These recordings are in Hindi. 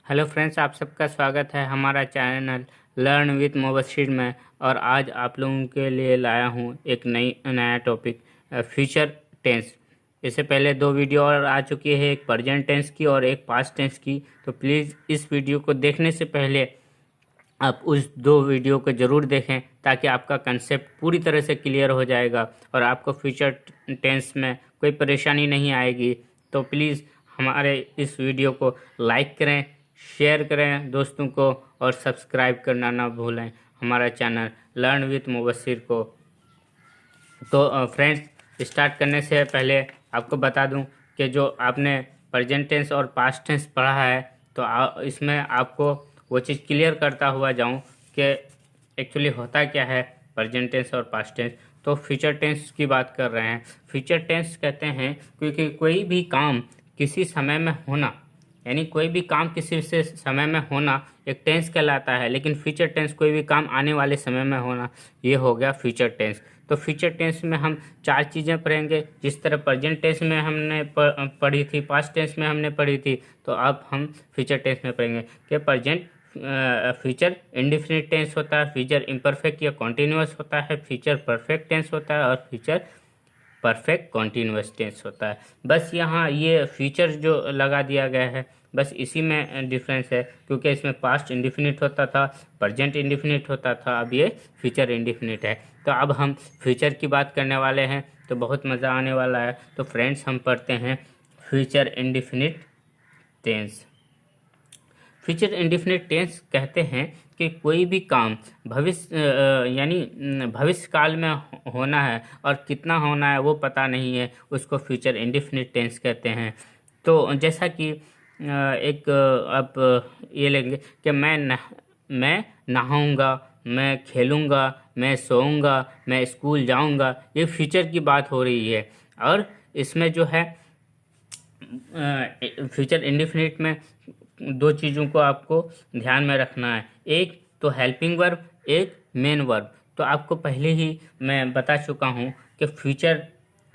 हेलो फ्रेंड्स, आप सबका स्वागत है हमारा चैनल लर्न विथ मुबशिर में। और आज आप लोगों के लिए लाया हूँ एक नया टॉपिक, फ्यूचर टेंस। इससे पहले दो वीडियो और आ चुकी है, एक प्रेजेंट टेंस की और एक पास्ट टेंस की। तो प्लीज़ इस वीडियो को देखने से पहले आप उस दो वीडियो को ज़रूर देखें, ताकि आपका कंसेप्ट पूरी तरह से क्लियर हो जाएगा और आपको फ्यूचर टेंस में कोई परेशानी नहीं आएगी। तो प्लीज़ हमारे इस वीडियो को लाइक करें, शेयर करें दोस्तों को, और सब्सक्राइब करना ना भूलें हमारा चैनल लर्न विथ मुबशिर को। तो फ्रेंड्स, स्टार्ट करने से पहले आपको बता दूं कि जो आपने प्रेजेंट टेंस और पास्ट टेंस पढ़ा है, तो इसमें आपको वो चीज़ क्लियर करता हुआ जाऊं कि एक्चुअली होता क्या है प्रेजेंट टेंस और पास्ट टेंस। तो फ्यूचर टेंस की बात कर रहे हैं। फ्यूचर टेंस कहते हैं क्योंकि कोई भी काम किसी समय में होना, यानी कोई भी काम किसी से समय में होना एक टेंस कहलाता है। लेकिन फ्यूचर टेंस कोई भी काम आने वाले समय में होना, ये हो गया फ्यूचर टेंस। तो फ्यूचर टेंस में हम चार चीज़ें पढ़ेंगे। जिस तरह प्रेजेंट टेंस में हमने पढ़ी थी, पास्ट टेंस में हमने पढ़ी थी, तो अब हम फ्यूचर टेंस में पढ़ेंगे कि प्रेजेंट फ्यूचर इंडेफिनिट टेंस होता है, फ्यूचर इम्परफेक्ट या कॉन्टिन्यूअस होता है, फ्यूचर परफेक्ट टेंस होता है और फ्यूचर परफेक्ट कॉन्टिन्यूअस टेंस होता है। बस यहाँ ये फ्यूचर जो लगा दिया गया है, बस इसी में डिफरेंस है, क्योंकि इसमें पास्ट इंडेफिनिट होता था, प्रेजेंट इंडेफिनिट होता था, अब ये फ्यूचर इंडेफिनिट है। तो अब हम फ्यूचर की बात करने वाले हैं, तो बहुत मज़ा आने वाला है। तो फ्रेंड्स, हम पढ़ते हैं future indefinite tense. Future indefinite tense कहते हैं कि कोई भी काम भविष्य यानी भविष्य काल में होना है और कितना होना है वो पता नहीं है, उसको फ्यूचर इंडेफिनिट टेंस कहते हैं। तो जैसा कि एक आप ये लेंगे कि मैं नहाऊंगा, मैं खेलूंगा, मैं सोऊंगा, मैं स्कूल जाऊंगा, ये फ्यूचर की बात हो रही है। और इसमें जो है फ्यूचर इंडेफिनिट में दो चीज़ों को आपको ध्यान में रखना है, एक तो हेल्पिंग वर्ब, एक मेन वर्ब। तो आपको पहले ही मैं बता चुका हूँ कि फ्यूचर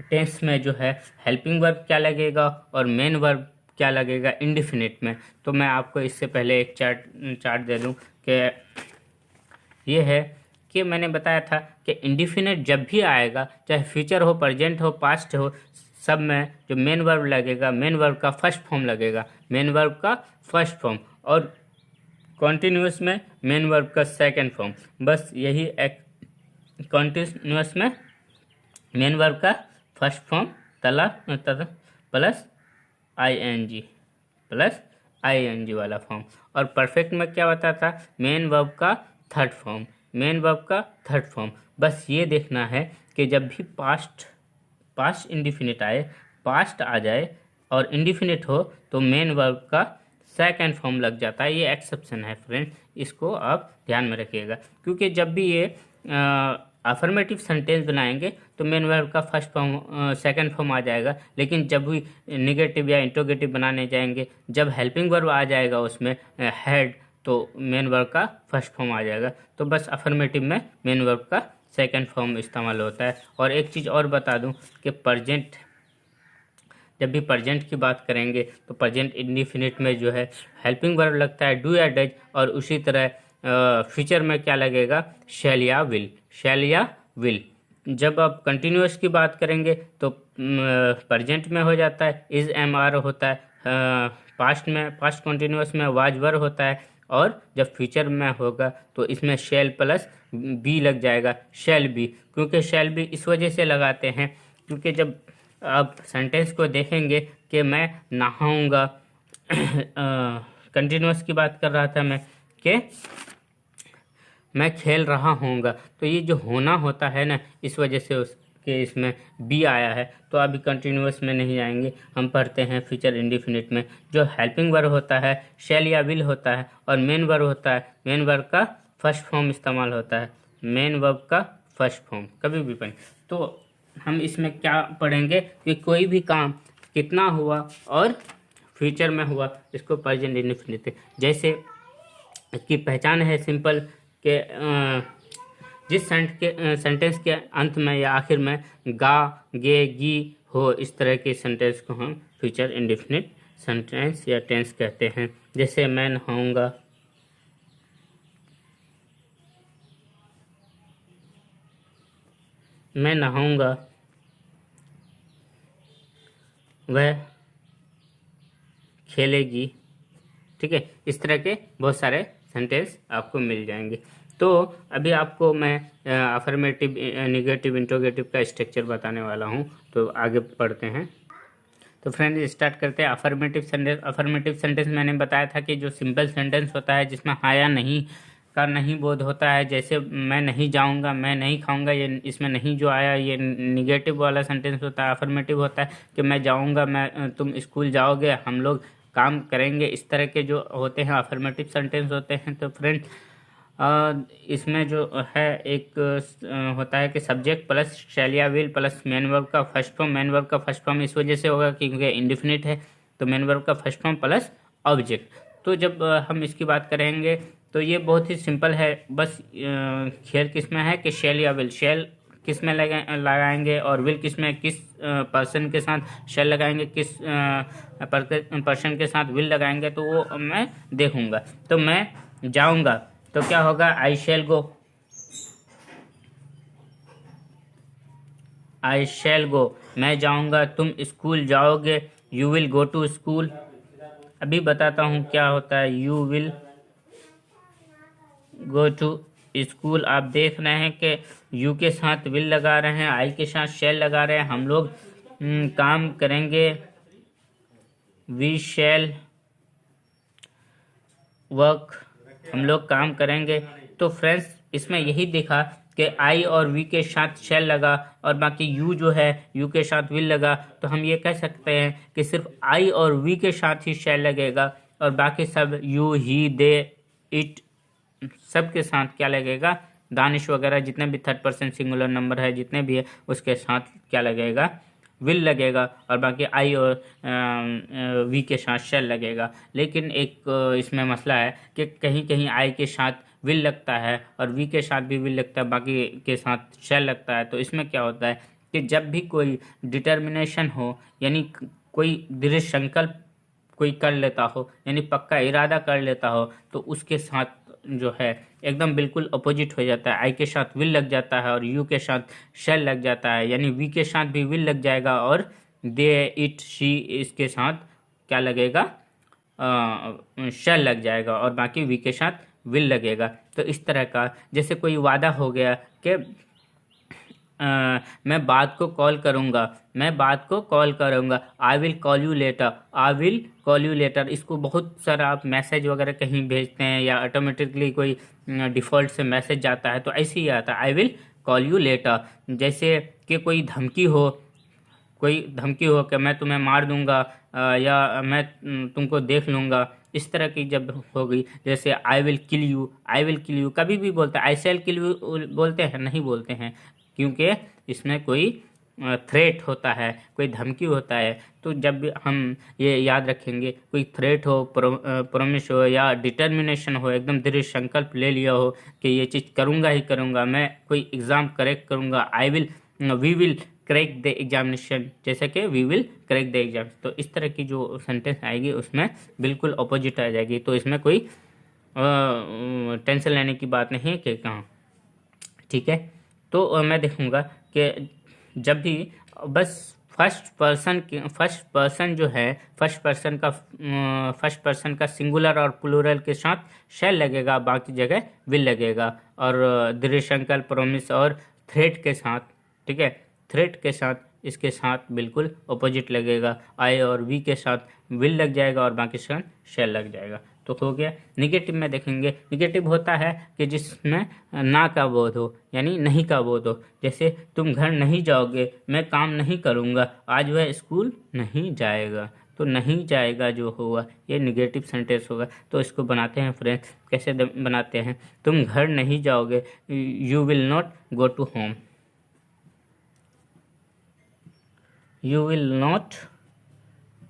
टेंस में जो है हेल्पिंग वर्ब क्या लगेगा और मेन वर्ब क्या लगेगा इंडेफिनिट में। तो मैं आपको इससे पहले एक चार्ट दे दूँ कि ये है कि मैंने बताया था कि इंडेफिनिट जब भी आएगा, चाहे फ्यूचर हो, प्रेजेंट हो, पास्ट हो, सब में जो मेन वर्ब लगेगा, मेन वर्ब का फर्स्ट फॉर्म लगेगा, मेन वर्ब का फर्स्ट फॉर्म, और कॉन्टिन्यूअस में मेन वर्ब का सेकंड फॉर्म। बस यही एक कॉन्टिन्यूअस में मेन वर्ब का first form plus ING, plus ING वाला फॉर्म। और परफेक्ट में क्या होता था, मेन वर्ब का थर्ड फॉर्म, मेन वर्ब का थर्ड फॉर्म। बस ये देखना है कि जब भी पास्ट इंडेफिनिट आए, पास्ट आ जाए और इंडेफिनिट हो, तो मेन वर्ब का सेकंड फॉर्म लग जाता है। ये एक्सेप्शन है फ्रेंड, इसको आप ध्यान में रखिएगा। क्योंकि जब भी ये अफर्मेटिव सेंटेंस बनाएंगे तो मेन वर्ब का फर्स्ट फॉर्म सेकंड फॉर्म आ जाएगा। लेकिन जब भी निगेटिव या इंट्रोगेटिव बनाने जाएंगे, जब हेल्पिंग वर्ब आ जाएगा उसमें हेड, तो मेन वर्ब का फर्स्ट फॉर्म आ जाएगा। तो बस अफर्मेटिव में मेन वर्ब का सेकंड फॉर्म इस्तेमाल होता है। और एक चीज़ और बता दूं कि प्रेजेंट, जब भी प्रेजेंट की बात करेंगे तो प्रेजेंट इंडेफिनिट में जो है हेल्पिंग वर्ब लगता है डू या डज, और उसी तरह फ्यूचर में क्या लगेगा, शैल या विल, शैल या विल। जब आप कंटिन्यूअस की बात करेंगे तो प्रेजेंट में हो जाता है इज एम आर होता है, पास्ट कंटिन्यूअस में वाज वर होता है, और जब फ्यूचर में होगा तो इसमें शैल प्लस बी लग जाएगा, शैल बी। क्योंकि शैल बी इस वजह से लगाते हैं क्योंकि जब आप सेंटेंस को देखेंगे कि मैं नहाऊंगा, कंटिन्यूअस की बात कर रहा था मैं, कि मैं खेल रहा हूँगा, तो ये जो होना होता है ना, इस वजह से उसके इसमें बी आया है। तो अभी कंटिन्यूअस में नहीं आएंगे, हम पढ़ते हैं फ्यूचर इंडेफिनिट में जो हेल्पिंग वर्ब होता है शैल या विल होता है, और मेन वर्ब होता है, मेन वर्ब का फर्स्ट फॉर्म इस्तेमाल होता है, मेन वर्ब का फर्स्ट फॉर्म कभी भी पढ़ें। तो हम इसमें क्या पढ़ेंगे कि कोई भी काम कितना हुआ और फ्यूचर में हुआ, इसको प्रेजेंट इंडेफिनिट। जैसे इसकी पहचान है सिंपल के जिस सेंटेंस के अंत में या आखिर में गा, गे, गी हो, इस तरह के सेंटेंस को हम फ्यूचर इंडेफिनिट सेंटेंस या टेंस कहते हैं। जैसे मैं नहाऊंगा, मैं नहाऊंगा, वह खेलेगी। ठीक है, इस तरह के बहुत सारे सेंटेंस आपको मिल जाएंगे। तो अभी आपको मैं अफर्मेटिव, निगेटिव, इंट्रोगेटिव का स्ट्रक्चर बताने वाला हूँ। तो आगे पढ़ते हैं। तो फ्रेंड्स स्टार्ट करते हैं। Affirmative sentence. अफर्मेटिव सेंटेंस मैंने बताया था कि जो सिंपल सेंटेंस होता है जिसमें हाँ या नहीं का नहीं बोध होता है। जैसे मैं नहीं जाऊंगा, मैं नहीं खाऊंगा, ये इसमें नहीं जो आया ये निगेटिव वाला सेंटेंस होता है। अफर्मेटिव होता है कि मैं जाऊंगा, मैं तुम स्कूल जाओगे, हम लोग काम करेंगे। इस तरह के जो होते हैं अफर्मेटिव सेंटेंस होते हैं। तो फ्रेंड्स इसमें जो है एक होता है कि सब्जेक्ट प्लस शैल या विल प्लस मेन वर्ब का फर्स्ट फॉर्म। मेन वर्ब का फर्स्ट फॉर्म इस वजह से होगा क्योंकि इंडेफिनिट है, तो मेन वर्ब का फर्स्ट फॉर्म प्लस ऑब्जेक्ट। तो जब हम इसकी बात करेंगे तो ये बहुत ही सिंपल है। बस खेल किस में है कि शैल या विल। शैल किस में लगाएंगे और विल किस में, किस पर्सन के साथ शैल लगाएंगे, किस पर्सन के साथ विल लगाएंगे, तो वो मैं देखूंगा। तो मैं जाऊंगा तो क्या होगा, आई शैल गो, आई शैल गो। मैं जाऊंगा, तुम स्कूल जाओगे, you will go to school. अभी बताता हूँ क्या होता है, you will go to school. आप देख रहे हैं कि यू के साथ विल लगा रहे हैं, आई के साथ शैल लगा रहे हैं। हम लोग काम करेंगे, वी शैल वर्क, हम लोग काम करेंगे। तो फ्रेंड्स इसमें यही दिखा कि आई और वी के साथ शैल लगा और बाकी यू जो है यू के साथ विल लगा। तो हम ये कह सकते हैं कि सिर्फ आई और वी के साथ ही शैल लगेगा और बाकी सब यू, ही, दे, इट सब के साथ क्या लगेगा, दानिश वगैरह जितने भी थर्ड पर्सन सिंगुलर नंबर है जितने भी है उसके साथ क्या लगेगा, विल लगेगा। और बाकी आई और वी के साथ शैल लगेगा। लेकिन एक इसमें मसला है कि कहीं कहीं आई के साथ विल लगता है और वी के साथ भी विल लगता है, बाकी के साथ शैल लगता है। तो इसमें क्या होता है कि जब भी कोई डिटर्मिनेशन हो, यानी कोई दृढ़ संकल्प कोई कर लेता हो, यानी पक्का इरादा कर लेता हो, तो उसके साथ जो है एकदम बिल्कुल अपोजिट हो जाता है। आई के साथ विल लग जाता है और यू के साथ शैल लग जाता है, यानी वी के साथ भी विल लग जाएगा और दे, इट, शी इसके साथ क्या लगेगा, शैल लग जाएगा और बाकी वी के साथ विल लगेगा। तो इस तरह का जैसे कोई वादा हो गया कि मैं बात को कॉल करूँगा, मैं बात को कॉल करूँगा, I will call you later, I will call you later. इसको बहुत सारा आप मैसेज वगैरह कहीं भेजते हैं या ऑटोमेटिकली कोई डिफ़ॉल्ट से मैसेज जाता है तो ऐसे ही आता है, I will call you later. जैसे कि कोई धमकी हो, कोई धमकी हो कि मैं तुम्हें मार दूंगा या मैं तुमको देख लूँगा, इस तरह की जब हो गई, जैसे I will kill you, I will kill you कभी भी बोलते हैं, आई शैल किल यू बोलते हैं, नहीं बोलते हैं, क्योंकि इसमें कोई थ्रेट होता है, कोई धमकी होता है। तो जब भी हम ये याद रखेंगे, कोई थ्रेट हो, प्रोमिस हो या डिटर्मिनेशन हो, एकदम दृढ़ संकल्प ले लिया हो कि ये चीज़ करूँगा ही करूँगा, मैं कोई एग्ज़ाम करेक्ट करूँगा, I will, we will crack the examination, जैसे कि we will crack the exam. तो इस तरह की जो सेंटेंस आएगी उसमें बिल्कुल अपोजिट आ जाएगी। तो इसमें कोई टेंशन लेने की बात नहीं है कि कहाँ, ठीक है। तो मैं देखूंगा कि जब भी बस फर्स्ट पर्सन जो है, फर्स्ट पर्सन का सिंगुलर और प्लूरल के साथ शैल लगेगा, बाकी जगह विल लगेगा। और दृढ़ संकल्प, प्रोमिस और थ्रेट के साथ, ठीक है, थ्रेट के साथ इसके साथ बिल्कुल अपोजिट लगेगा, आई और वी के साथ विल लग जाएगा और बाकी साथ शैल लग जाएगा। तो हो गया। निगेटिव में देखेंगे, निगेटिव होता है कि जिसमें ना का बोध हो, यानी नहीं का बोध हो। जैसे तुम घर नहीं जाओगे, मैं काम नहीं करूँगा, आज वह स्कूल नहीं जाएगा। तो नहीं जाएगा जो होगा ये निगेटिव सेंटेंस होगा। तो इसको बनाते हैं फ्रेंड्स, कैसे बनाते हैं, तुम घर नहीं जाओगे, you will not go to home, you will not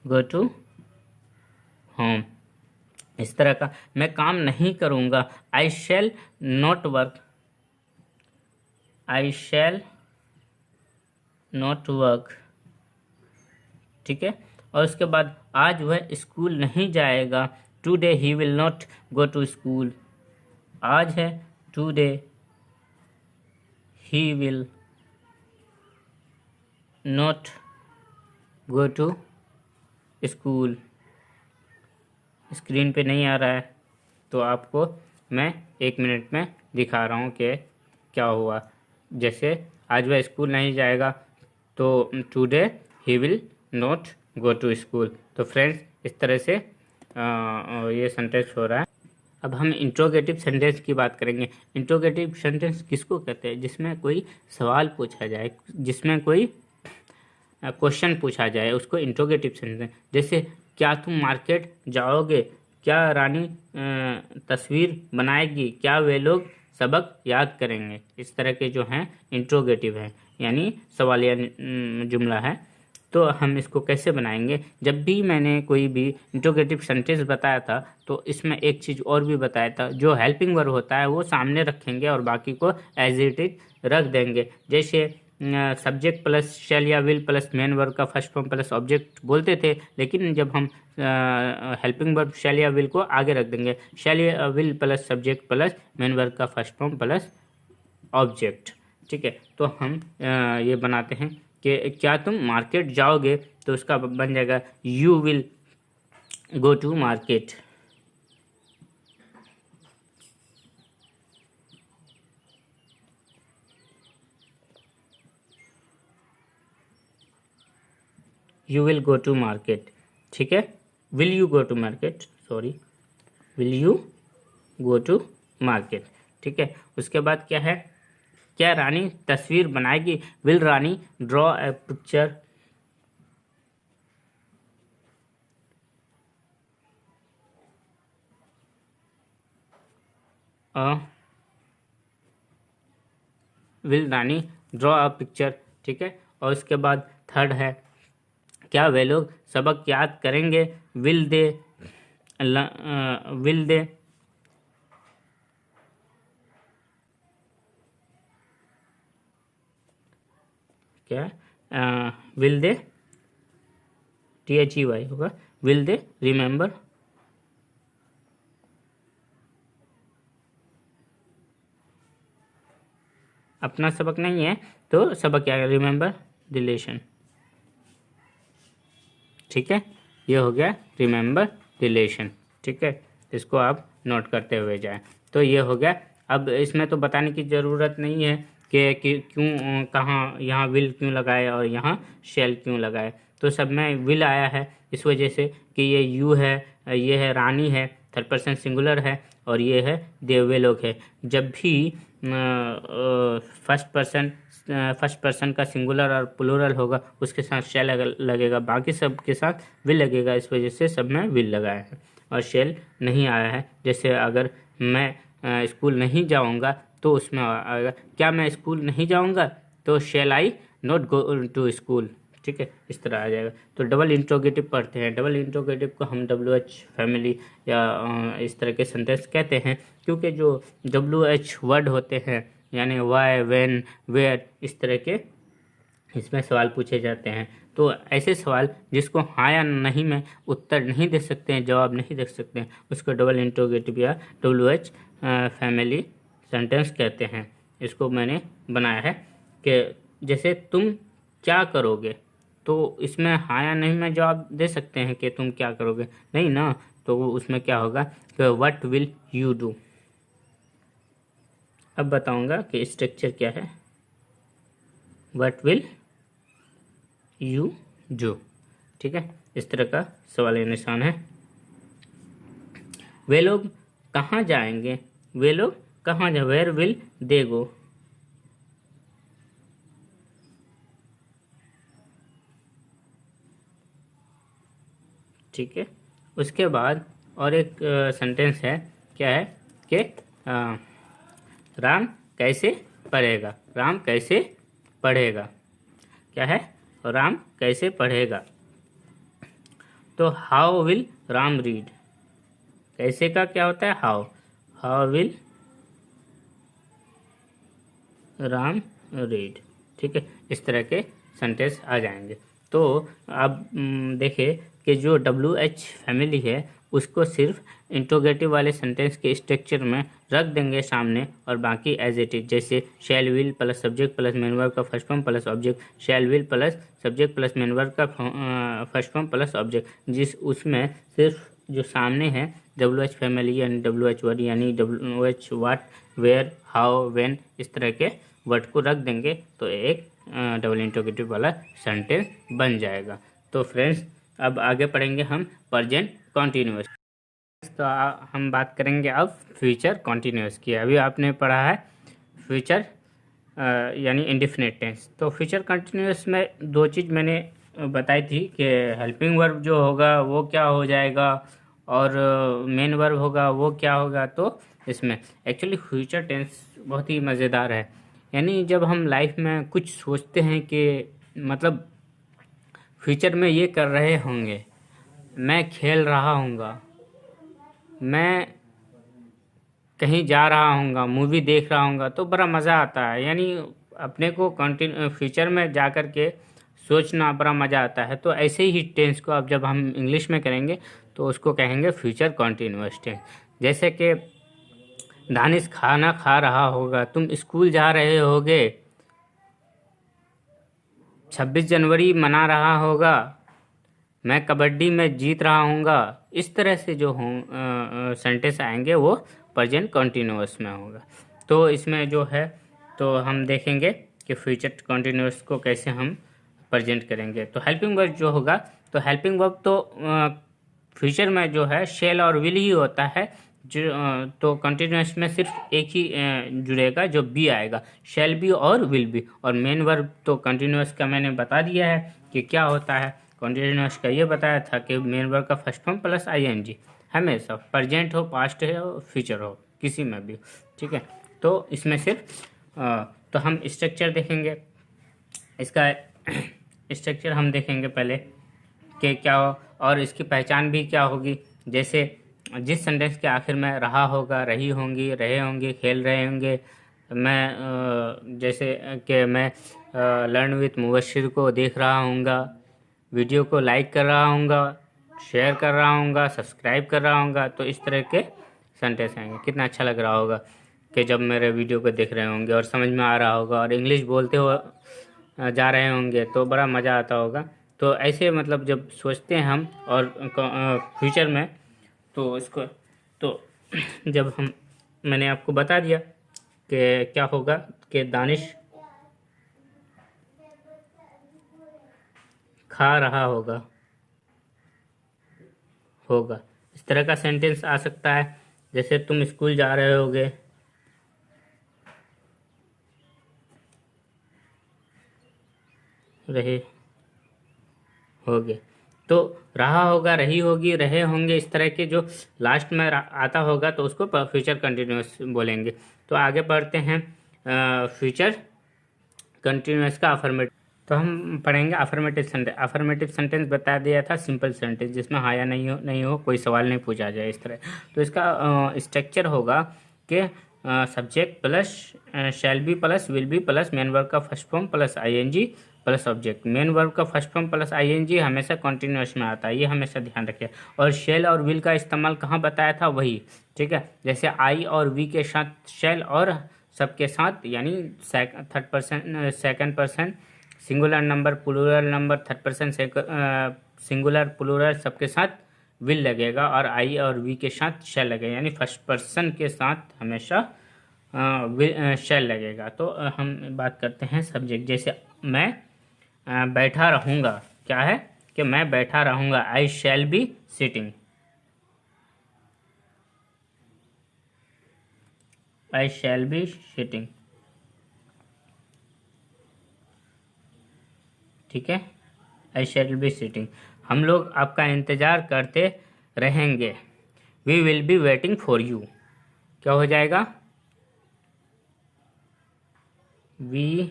go to home. इस तरह का, मैं काम नहीं करूँगा, I shall not work, I shall not work, ठीक है। और उसके बाद आज वह स्कूल नहीं जाएगा, today he will not go to school. आज है, today he will not go to school. Screen पे नहीं आ रहा है तो आपको मैं 1 मिनट में दिखा रहा हूँ कि क्या हुआ। जैसे आज वह स्कूल नहीं जाएगा तो today he will not go to school. तो फ्रेंड्स, इस तरह से ये सेंटेंस हो रहा है। अब हम इंट्रोगेटिव सेंटेंस की बात करेंगे। इंट्रोगेटिव सेंटेंस किसको कहते हैं? जिसमें कोई सवाल पूछा जाए, जिसमें कोई क्वेश्चन पूछा जाए, उसको इंट्रोगेटिव सेंटेंस। जैसे क्या तुम मार्केट जाओगे, क्या रानी तस्वीर बनाएगी, क्या वे लोग सबक याद करेंगे। इस तरह के जो हैं इंट्रोगेटिव हैं, यानी सवालिया जुमला है। तो हम इसको कैसे बनाएंगे? जब भी मैंने कोई भी इंट्रोगेटिव सेंटेंस बताया था तो इसमें एक चीज़ और भी बताया था, जो हेल्पिंग वर्ब होता है वो सामने रखेंगे और बाकी को एज इट इज रख देंगे। जैसे सब्जेक्ट प्लस शैल या विल प्लस मेन वर्ब का फर्स्ट फॉर्म प्लस ऑब्जेक्ट बोलते थे, लेकिन जब हम हेल्पिंग वर्ब शैल या विल को आगे रख देंगे, शैल या will plus subject plus main verb का फर्स्ट फॉर्म प्लस ऑब्जेक्ट। ठीक है, तो हम ये बनाते हैं कि क्या तुम मार्केट जाओगे, तो उसका बन जाएगा you will go to market. You will go to market. ठीक है, will you go to market, sorry, will you go to market. ठीक है, उसके बाद क्या है? क्या रानी तस्वीर बनाएगी, will Rani draw a picture. Will Rani draw a picture. ठीक है, और उसके बाद थर्ड है, क्या वे लोग सबक याद करेंगे, विल दे विल दे क्या विल दे THEY होगा, विल दे रिमेंबर। अपना सबक नहीं है तो सबक क्या है? Remember relation. ठीक है, ये हो गया रिमेंबर रिलेशन। ठीक है, इसको आप नोट करते हुए जाएं। तो ये हो गया। अब इसमें तो बताने की ज़रूरत नहीं है कि क्यों, कहाँ, यहाँ विल क्यों लगाए और यहाँ शेल क्यों लगाए। तो सब में विल आया है इस वजह से कि ये यू है, ये है रानी है, थर्ड पर्सन सिंगुलर है, और ये है वे लोग है। जब भी फर्स्ट पर्सन का सिंगुलर और प्लूरल होगा उसके साथ शेल लगेगा, बाकी सब के साथ विल लगेगा। इस वजह से सब में विल लगाया है और शेल नहीं आया है। जैसे अगर मैं स्कूल नहीं जाऊंगा तो उसमें आएगा, क्या मैं स्कूल नहीं जाऊंगा, तो shall I not go to school. ठीक है, इस तरह आ जाएगा। तो डबल इंट्रोगेटिव पढ़ते हैं। डबल इंट्रोगेटिव को हम WH फैमिली या इस तरह के सेंटेंस कहते हैं, क्योंकि जो WH वर्ड होते हैं, यानी वाई, व्हेन, वेयर, इस तरह के इसमें सवाल पूछे जाते हैं। तो ऐसे सवाल जिसको हाँ या नहीं में उत्तर नहीं दे सकते हैं, जवाब नहीं दे सकते हैं, उसको डबल इंट्रोगेटिव या WH फैमिली सेंटेंस कहते हैं। इसको मैंने बनाया है कि जैसे तुम क्या करोगे, तो इसमें हाँ या नहीं में जवाब दे सकते हैं कि तुम क्या करोगे, नहीं ना। तो उसमें क्या होगा कि व्हाट विल यू डू। अब बताऊंगा कि स्ट्रक्चर क्या है। What will you do. ठीक है, इस तरह का सवाल या निशान है। वे लोग कहाँ जाएंगे, वे लोग कहाँ जाए, वेयर विल दे गो। ठीक है, उसके बाद और एक सेंटेंस है, क्या है कि राम कैसे पढ़ेगा, राम कैसे पढ़ेगा। क्या है? राम कैसे पढ़ेगा। तो हाउ विल राम रीड। कैसे का क्या होता है? How. How will Ram read. ठीक है, इस तरह के सेंटेंस आ जाएंगे। तो अब देखिए कि जो WH फैमिली है उसको सिर्फ इंट्रोगेटिव वाले सेंटेंस के स्ट्रक्चर में रख देंगे सामने, और बाकी एज इट इज, जैसे shall will plus subject plus main verb का first form plus object, shall will plus subject plus main verb का फर्स्ट फॉर्म प्लस ऑब्जेक्ट, जिस उसमें सिर्फ जो सामने है WH फैमिली यानी WH वर्ड यानी WH what, where, how, when, इस तरह के वर्ड को रख देंगे तो एक डबल इंट्रोगेटिव वाला सेंटेंस बन जाएगा। तो फ्रेंड्स अब आगे पढ़ेंगे हम प्रेजेंट कॉन्टिन्यूअस। तो हम बात करेंगे अब फ्यूचर कॉन्टिन्यूअस की। अभी आपने पढ़ा है फ्यूचर यानी इंडेफिनिट टेंस। तो फ्यूचर कॉन्टिन्यूअस में दो चीज़ मैंने बताई थी कि हेल्पिंग वर्ब जो होगा वो क्या हो जाएगा और मेन वर्ब होगा वो क्या होगा। तो इसमें एक्चुअली फ्यूचर टेंस बहुत ही मज़ेदार है। यानी जब हम लाइफ में कुछ सोचते हैं कि मतलब फ्यूचर में ये कर रहे होंगे, मैं खेल रहा हूँगा, मैं कहीं जा रहा हूँगा, मूवी देख रहा हूँगा, तो बड़ा मज़ा आता है। यानी अपने को फ्यूचर में जा कर के सोचना बड़ा मज़ा आता है। तो ऐसे ही टेंस को अब जब हम इंग्लिश में करेंगे तो उसको कहेंगे फ्यूचर कॉन्टिन्यूअस टेंस। जैसे कि दानिश खाना खा रहा होगा, तुम स्कूल जा रहे होगे, 26 जनवरी मना रहा होगा, मैं कबड्डी में जीत रहा हूँगा। इस तरह से जो सेंटेंस आएंगे वो प्रेजेंट कॉन्टिन्यूअस में होगा। तो इसमें जो है तो हम देखेंगे कि फ्यूचर कॉन्टिन्यूअस को कैसे हम प्रेजेंट करेंगे। तो हेल्पिंग वर्ब जो होगा, तो हेल्पिंग वर्ब तो फ्यूचर में जो है शेल और विल ही होता है। जो तो कंटिन्यूअस में सिर्फ एक ही जुड़ेगा जो बी आएगा, शेल बी और विल बी। और मेन वर्ब तो कंटिन्यूअस का मैंने बता दिया है कि क्या होता है। कंटिन्यूअस का ये बताया था कि मेन वर्ब का फर्स्ट फॉर्म प्लस ING हमेशा, प्रेजेंट हो, पास्ट हो, फ्यूचर हो, किसी में भी, ठीक है। तो इसमें सिर्फ तो हम स्ट्रक्चर देखेंगे, इसका स्ट्रक्चर हम देखेंगे पहले कि क्या हो और इसकी पहचान भी क्या होगी। जैसे जिस सेंटेंस के आखिर में रहा होगा, रही होंगी, रहे होंगे, खेल रहे होंगे, मैं जैसे कि मैं लर्न विथ मुबशिर को देख रहा हूँगा, वीडियो को लाइक कर रहा हूँगा, शेयर कर रहा हूँगा, सब्सक्राइब कर रहा हूँगा। तो इस तरह के सेंटेंस आएंगे। कितना अच्छा लग रहा होगा कि जब मेरे वीडियो को देख रहे होंगे और समझ में आ रहा होगा और इंग्लिश बोलते हो जा रहे होंगे तो बड़ा मज़ा आता होगा। तो ऐसे मतलब जब सोचते हैं हम और फ्यूचर में तो इसको तो जब हम मैंने आपको बता दिया कि क्या होगा कि दानिश खा रहा होगा, इस तरह का सेंटेंस आ सकता है। जैसे तुम स्कूल जा रहे होगे, रहे होगे, तो रहा होगा, रही होगी, रहे होंगे, इस तरह के जो लास्ट में आता होगा तो उसको फ्यूचर कंटिन्यूअस बोलेंगे। तो आगे बढ़ते हैं फ्यूचर कंटिन्यूअस का अफर्मेटिव। तो हम पढ़ेंगे अफर्मेटिव सेंटेंस। अफर्मेटिव सेंटेंस बता दिया था, सिंपल सेंटेंस जिसमें हाँ या नहीं हो कोई सवाल नहीं पूछा जाए, इस तरह। तो इसका स्ट्रक्चर होगा कि subject plus shall be plus will be plus main verb का first form plus ING plus object. Main verb का फर्स्ट फॉर्म प्लस ING हमेशा कॉन्टिन्यूअस में आता है, ये हमेशा ध्यान रखिए। और शेल और विल का इस्तेमाल कहाँ बताया था, वही, ठीक है। जैसे I और V के साथ शेल और सबके साथ, यानी third person, second person, singular number, plural number, third person, singular, plural, सबके साथ विल लगेगा और I और V के साथ शेल लगेगा। यानी फर्स्ट पर्सन के साथ हमेशा शेल लगेगा। तो हम बात करते हैं सब्जेक्ट। जैसे मैं बैठा रहूँगा, क्या है कि मैं बैठा रहूँगा, I shall be sitting, I shall be sitting, ठीक है। आई शैल बी सिटिंग, हम लोग आपका इंतज़ार करते रहेंगे, we will be waiting for you, क्या हो जाएगा, वी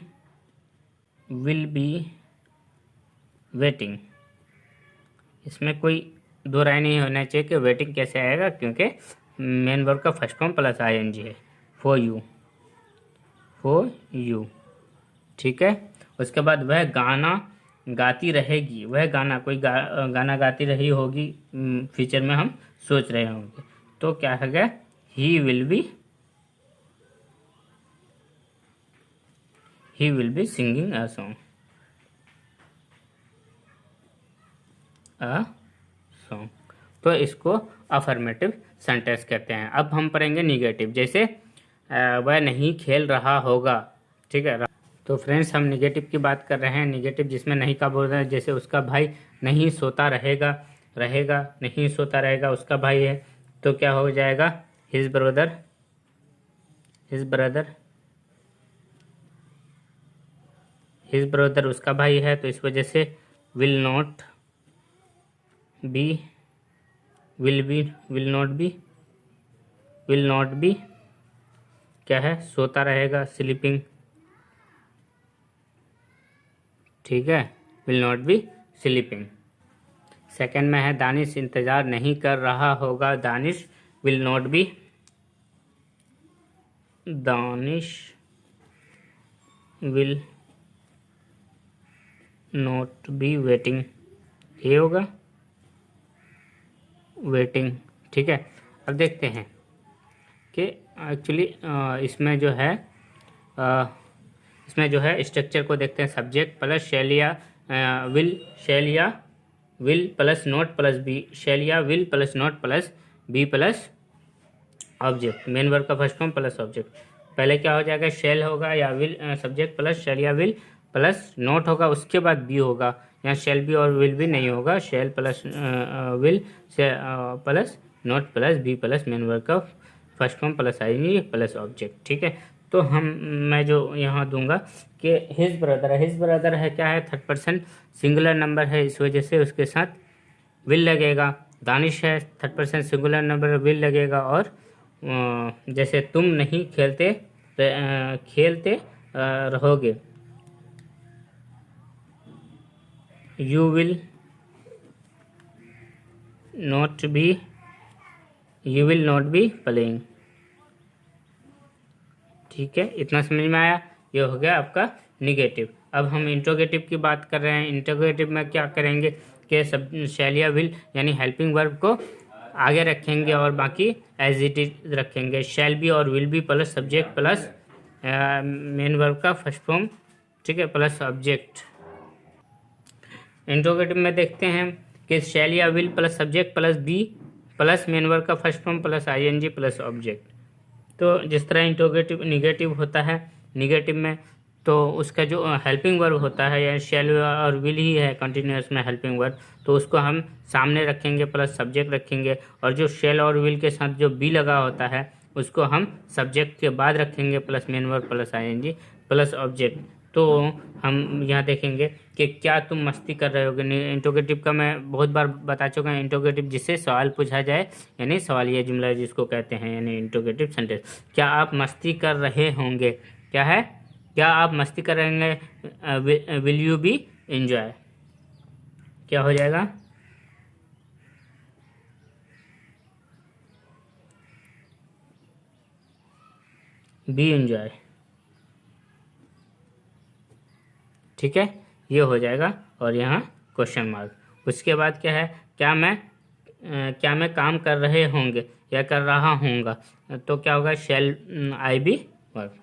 विल बी वेटिंग। इसमें कोई दो राय नहीं होना चाहिए कि वेटिंग कैसे आएगा, क्योंकि मेन वर्ब का फर्स्ट फॉर्म प्लस ING है, फॉर यू, ठीक है। उसके बाद वह गाना गाती रहेगी, वह गाना कोई गाना गाती रही होगी, फ्यूचर में हम सोच रहे होंगे, तो क्या है, he will be singing a song, तो इसको अफर्मेटिव सेंटेंस कहते हैं। अब हम पढ़ेंगे निगेटिव, जैसे वह नहीं खेल रहा होगा, ठीक है। तो फ्रेंड्स, हम निगेटिव की बात कर रहे हैं। निगेटिव जिसमें नहीं का बोल रहे हैं, जैसे उसका भाई नहीं सोता रहेगा, नहीं सोता रहेगा, उसका भाई है, तो क्या हो जाएगा, हिज ब्रदर, उसका भाई है, तो इस वजह से विल नॉट बी क्या है, सोता रहेगा, स्लीपिंग, ठीक है, will not be sleeping. Second में है दानिश इंतजार नहीं कर रहा होगा, Danish will not be waiting, ये होगा वेटिंग, ठीक है। अब देखते हैं कि एक्चुअली इसमें जो है स्ट्रक्चर को देखते हैं। Subject plus will plus not plus be, शैलिया will plus not plus be plus object, main verb का फर्स्ट फॉर्म प्लस ऑब्जेक्ट। पहले क्या हो जाएगा, शेल होगा या विल, सब्जेक्ट प्लस शैलिया विल प्लस नॉट होगा, उसके बाद बी होगा। यहाँ शेल बी और विल भी नहीं होगा, shall plus will plus not plus be plus main verb का first form plus ING plus object, ठीक है। तो मैं जो यहाँ दूंगा कि हिज ब्रदर है, क्या है, थर्ड पर्सन सिंगुलर नंबर है, इस वजह से उसके साथ विल लगेगा। दानिश है, third person singular number, will लगेगा। और जैसे तुम नहीं खेलते रहोगे, you will not be playing, ठीक है। इतना समझ में आया, ये हो गया आपका निगेटिव। अब हम इंट्रोगेटिव की बात कर रहे हैं। इंट्रोगेटिव में क्या करेंगे कि सब शैलिया विल यानी हेल्पिंग वर्ब को आगे रखेंगे और बाकी एज इट इज रखेंगे। शैल बी और will be plus subject plus main verb का फर्स्ट फॉर्म, ठीक है, प्लस ऑब्जेक्ट। इंट्रोगेटिव में देखते हैं कि शैल या will plus subject plus be plus main verb का first form plus ING plus object. तो जिस तरह इंट्रोगेटिव निगेटिव होता है, निगेटिव में तो उसका जो हेल्पिंग वर्ब होता है या शैल और विल ही है कंटिन्यूअस में हेल्पिंग वर्ब, तो उसको हम सामने रखेंगे प्लस सब्जेक्ट रखेंगे। और जो शैल और विल के साथ जो बी लगा होता है उसको हम सब्जेक्ट के बाद रखेंगे plus main verb plus ING plus object. तो हम यहाँ देखेंगे कि क्या तुम मस्ती कर रहे होगे। इंट्रोगेटिव का मैं बहुत बार बता चुका हूँ, इंट्रोगेटिव जिससे सवाल पूछा जाए, यानी सवालिया जुमला जिसको कहते हैं, यानी इंट्रोगेटिव सेंटेंस। क्या आप मस्ती कर रहे होंगे, क्या है, क्या आप मस्ती कर रहे होंगे, विल यू बी एंजॉय, क्या हो जाएगा, बी एंजॉय, ठीक है, ये हो जाएगा। और यहाँ क्वेश्चन मार्क। उसके बाद क्या है, क्या मैं काम कर रहे होंगे या कर रहा होऊंगा, तो क्या होगा, शैल आई बी वर्ब।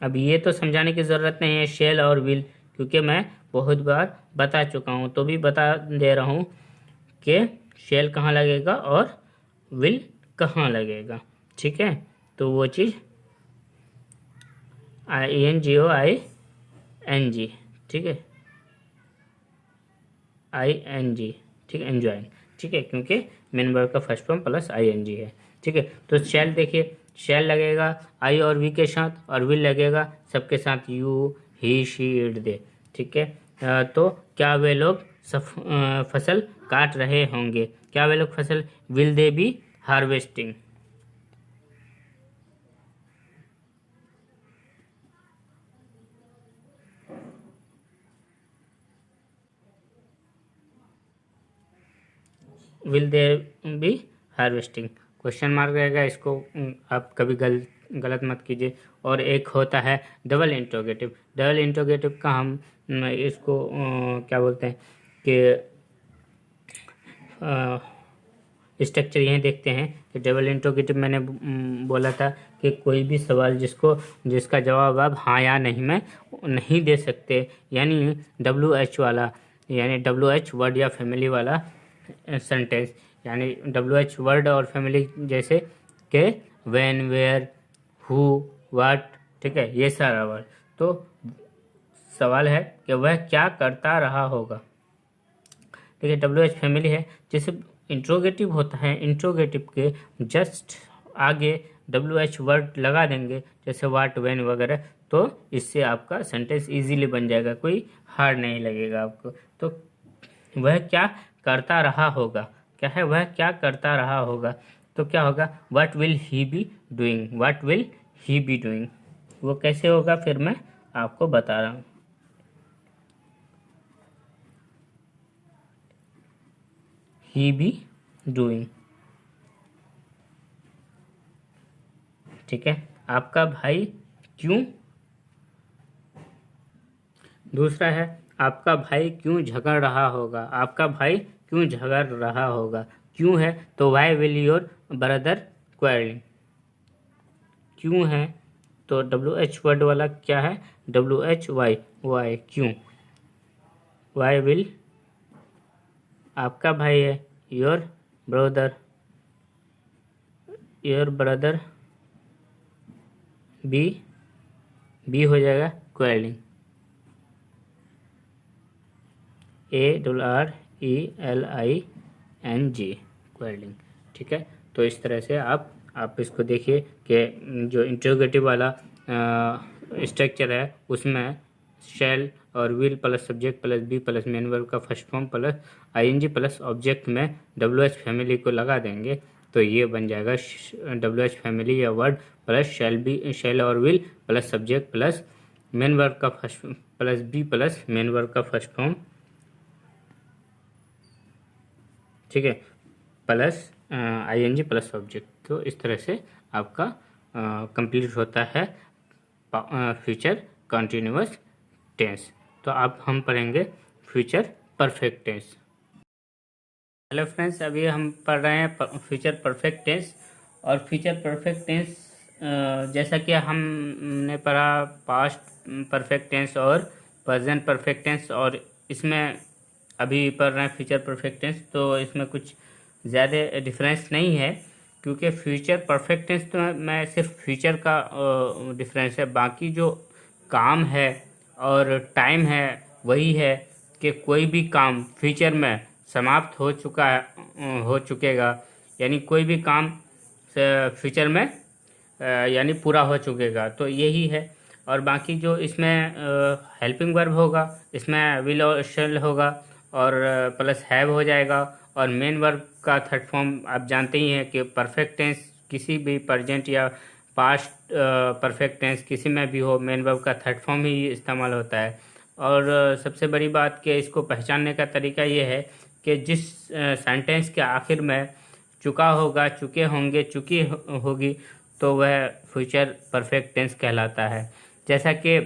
अब ये तो समझाने की ज़रूरत नहीं है शैल और विल, क्योंकि मैं बहुत बार बता चुका हूँ, तो भी बता दे रहा हूँ कि शैल कहाँ लगेगा और विल कहाँ लगेगा, ठीक है। तो वो चीज़ INGOING, ठीक है, ING, ठीक है, एंजॉइंग, ठीक है, क्योंकि मेन वर्ब का फर्स्ट फॉर्म प्लस ING है, ठीक है। तो शैल देखिए, शैल लगेगा आई और वी के साथ, और विल लगेगा सबके साथ, you he she it they, ठीक है। तो क्या वे लोग फसल काट रहे होंगे, क्या वे लोग फसल, will they be harvesting, will there be harvesting, question mark रहेगा, इसको आप कभी गलत मत कीजिए। और एक होता है डबल इंट्रोगेटिव। डबल इंट्रोगेटिव का हम इसको क्या बोलते हैं कि स्ट्रक्चर यहीं देखते हैं कि डबल इंट्रोगेटिव मैंने बोला था कि कोई भी सवाल जिसका जवाब आप हाँ या नहीं में नहीं दे सकते, यानी WH वाला, यानी WH वर्ड या फैमिली वाला सेंटेंस, यानी WH वर्ड और फैमिली जैसे कि व्हेन, वेयर, हु, व्हाट, ठीक है, ये सारा वर्ड। तो सवाल है कि वह क्या करता रहा होगा, ठीक है। WH फैमिली है। जैसे इंट्रोगेटिव होता है, इंट्रोगेटिव के जस्ट आगे WH वर्ड लगा देंगे, जैसे व्हाट, व्हेन वगैरह, तो इससे आपका सेंटेंस इजीली बन जाएगा, कोई हार्ड नहीं लगेगा आपको। तो वह क्या करता रहा होगा, क्या है, वह क्या करता रहा होगा, तो क्या होगा, what will he be doing, what will he be doing. वो कैसे होगा फिर मैं आपको बता रहा हूँ। ही बी डूइंग, ठीक है। आपका भाई क्यों, दूसरा है आपका भाई क्यों झगड़ रहा होगा, आपका भाई क्यों झगड़ रहा होगा, क्यों है तो why will your brother quarrelling, क्यों है तो WH वर्ड वाला क्या है, WH वाई, वाई क्यों, वाई विल आपका भाई है, your brother, your brother be हो जाएगा क्वारलिंग, ARRELING, क्वारलिंग, ठीक है। तो इस तरह से आप इसको देखिए कि जो इंट्रोगेटिव वाला स्ट्रक्चर है उसमें शैल और will plus subject plus be plus main verb का first form plus ING plus object में WH फैमिली को लगा देंगे, तो ये बन जाएगा WH फैमिली या वर्ड प्लस शैल और will plus subject plus main verb का first plus be plus main verb का फर्स्ट फॉर्म, ठीक है, प्लस ING प्लस ऑब्जेक्ट। तो इस तरह से आपका कंप्लीट होता है फ्यूचर कंटिन्यूअस टेंस। तो अब हम पढ़ेंगे future perfect tense. Hello friends, अभी हम पढ़ रहे हैं फ्यूचर परफेक्ट टेंस। और फ्यूचर परफेक्ट टेंस जैसा कि हमने पढ़ा पास्ट परफेक्ट टेंस और प्रेजेंट परफेक्ट टेंस, और इसमें अभी पढ़ रहे हैं फ्यूचर परफेक्ट टेंस, तो इसमें कुछ ज़्यादा डिफरेंस नहीं है, क्योंकि फ्यूचर परफेक्ट टेंस तो मैं सिर्फ फ्यूचर का डिफरेंस है, बाकी जो काम है और टाइम है वही है कि कोई भी काम फ्यूचर में समाप्त हो चुका है, हो चुकेगा, यानी कोई भी काम फ्यूचर में यानी पूरा हो चुकेगा, तो यही है। और बाकी जो इसमें हेल्पिंग वर्ब होगा, इसमें विल और शैल होगा और प्लस हैव हो जाएगा, और मेन वर्ब का थर्ड फॉर्म आप जानते ही हैं कि परफेक्ट टेंस किसी भी प्रेजेंट या पास्ट परफेक्ट टेंस किसी में भी हो, मेन वर्ब का थर्ड फॉर्म ही इस्तेमाल होता है। और सबसे बड़ी बात कि इसको पहचानने का तरीका ये है कि जिस सेंटेंस के आखिर में चुका होगा, चुके होंगे, चुकी होगी, तो वह फ्यूचर परफेक्ट टेंस कहलाता है। जैसा कि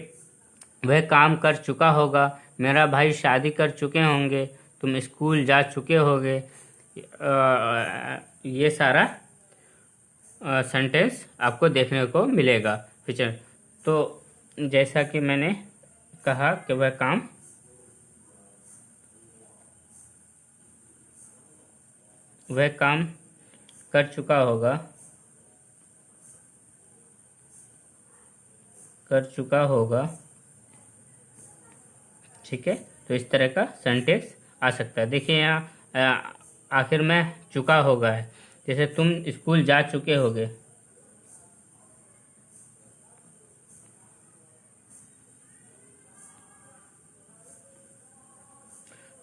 वह काम कर चुका होगा, मेरा भाई शादी कर चुके होंगे, तुम स्कूल जा चुके होगे, ये सारा सेंटेंस आपको देखने को मिलेगा फ्यूचर। तो जैसा कि मैंने कहा कि वह काम कर चुका होगा, ठीक है। तो इस तरह का सेंटेंस आ सकता है। देखिए यहाँ आखिर में चुका होगा है, जैसे तुम स्कूल जा चुके होगे,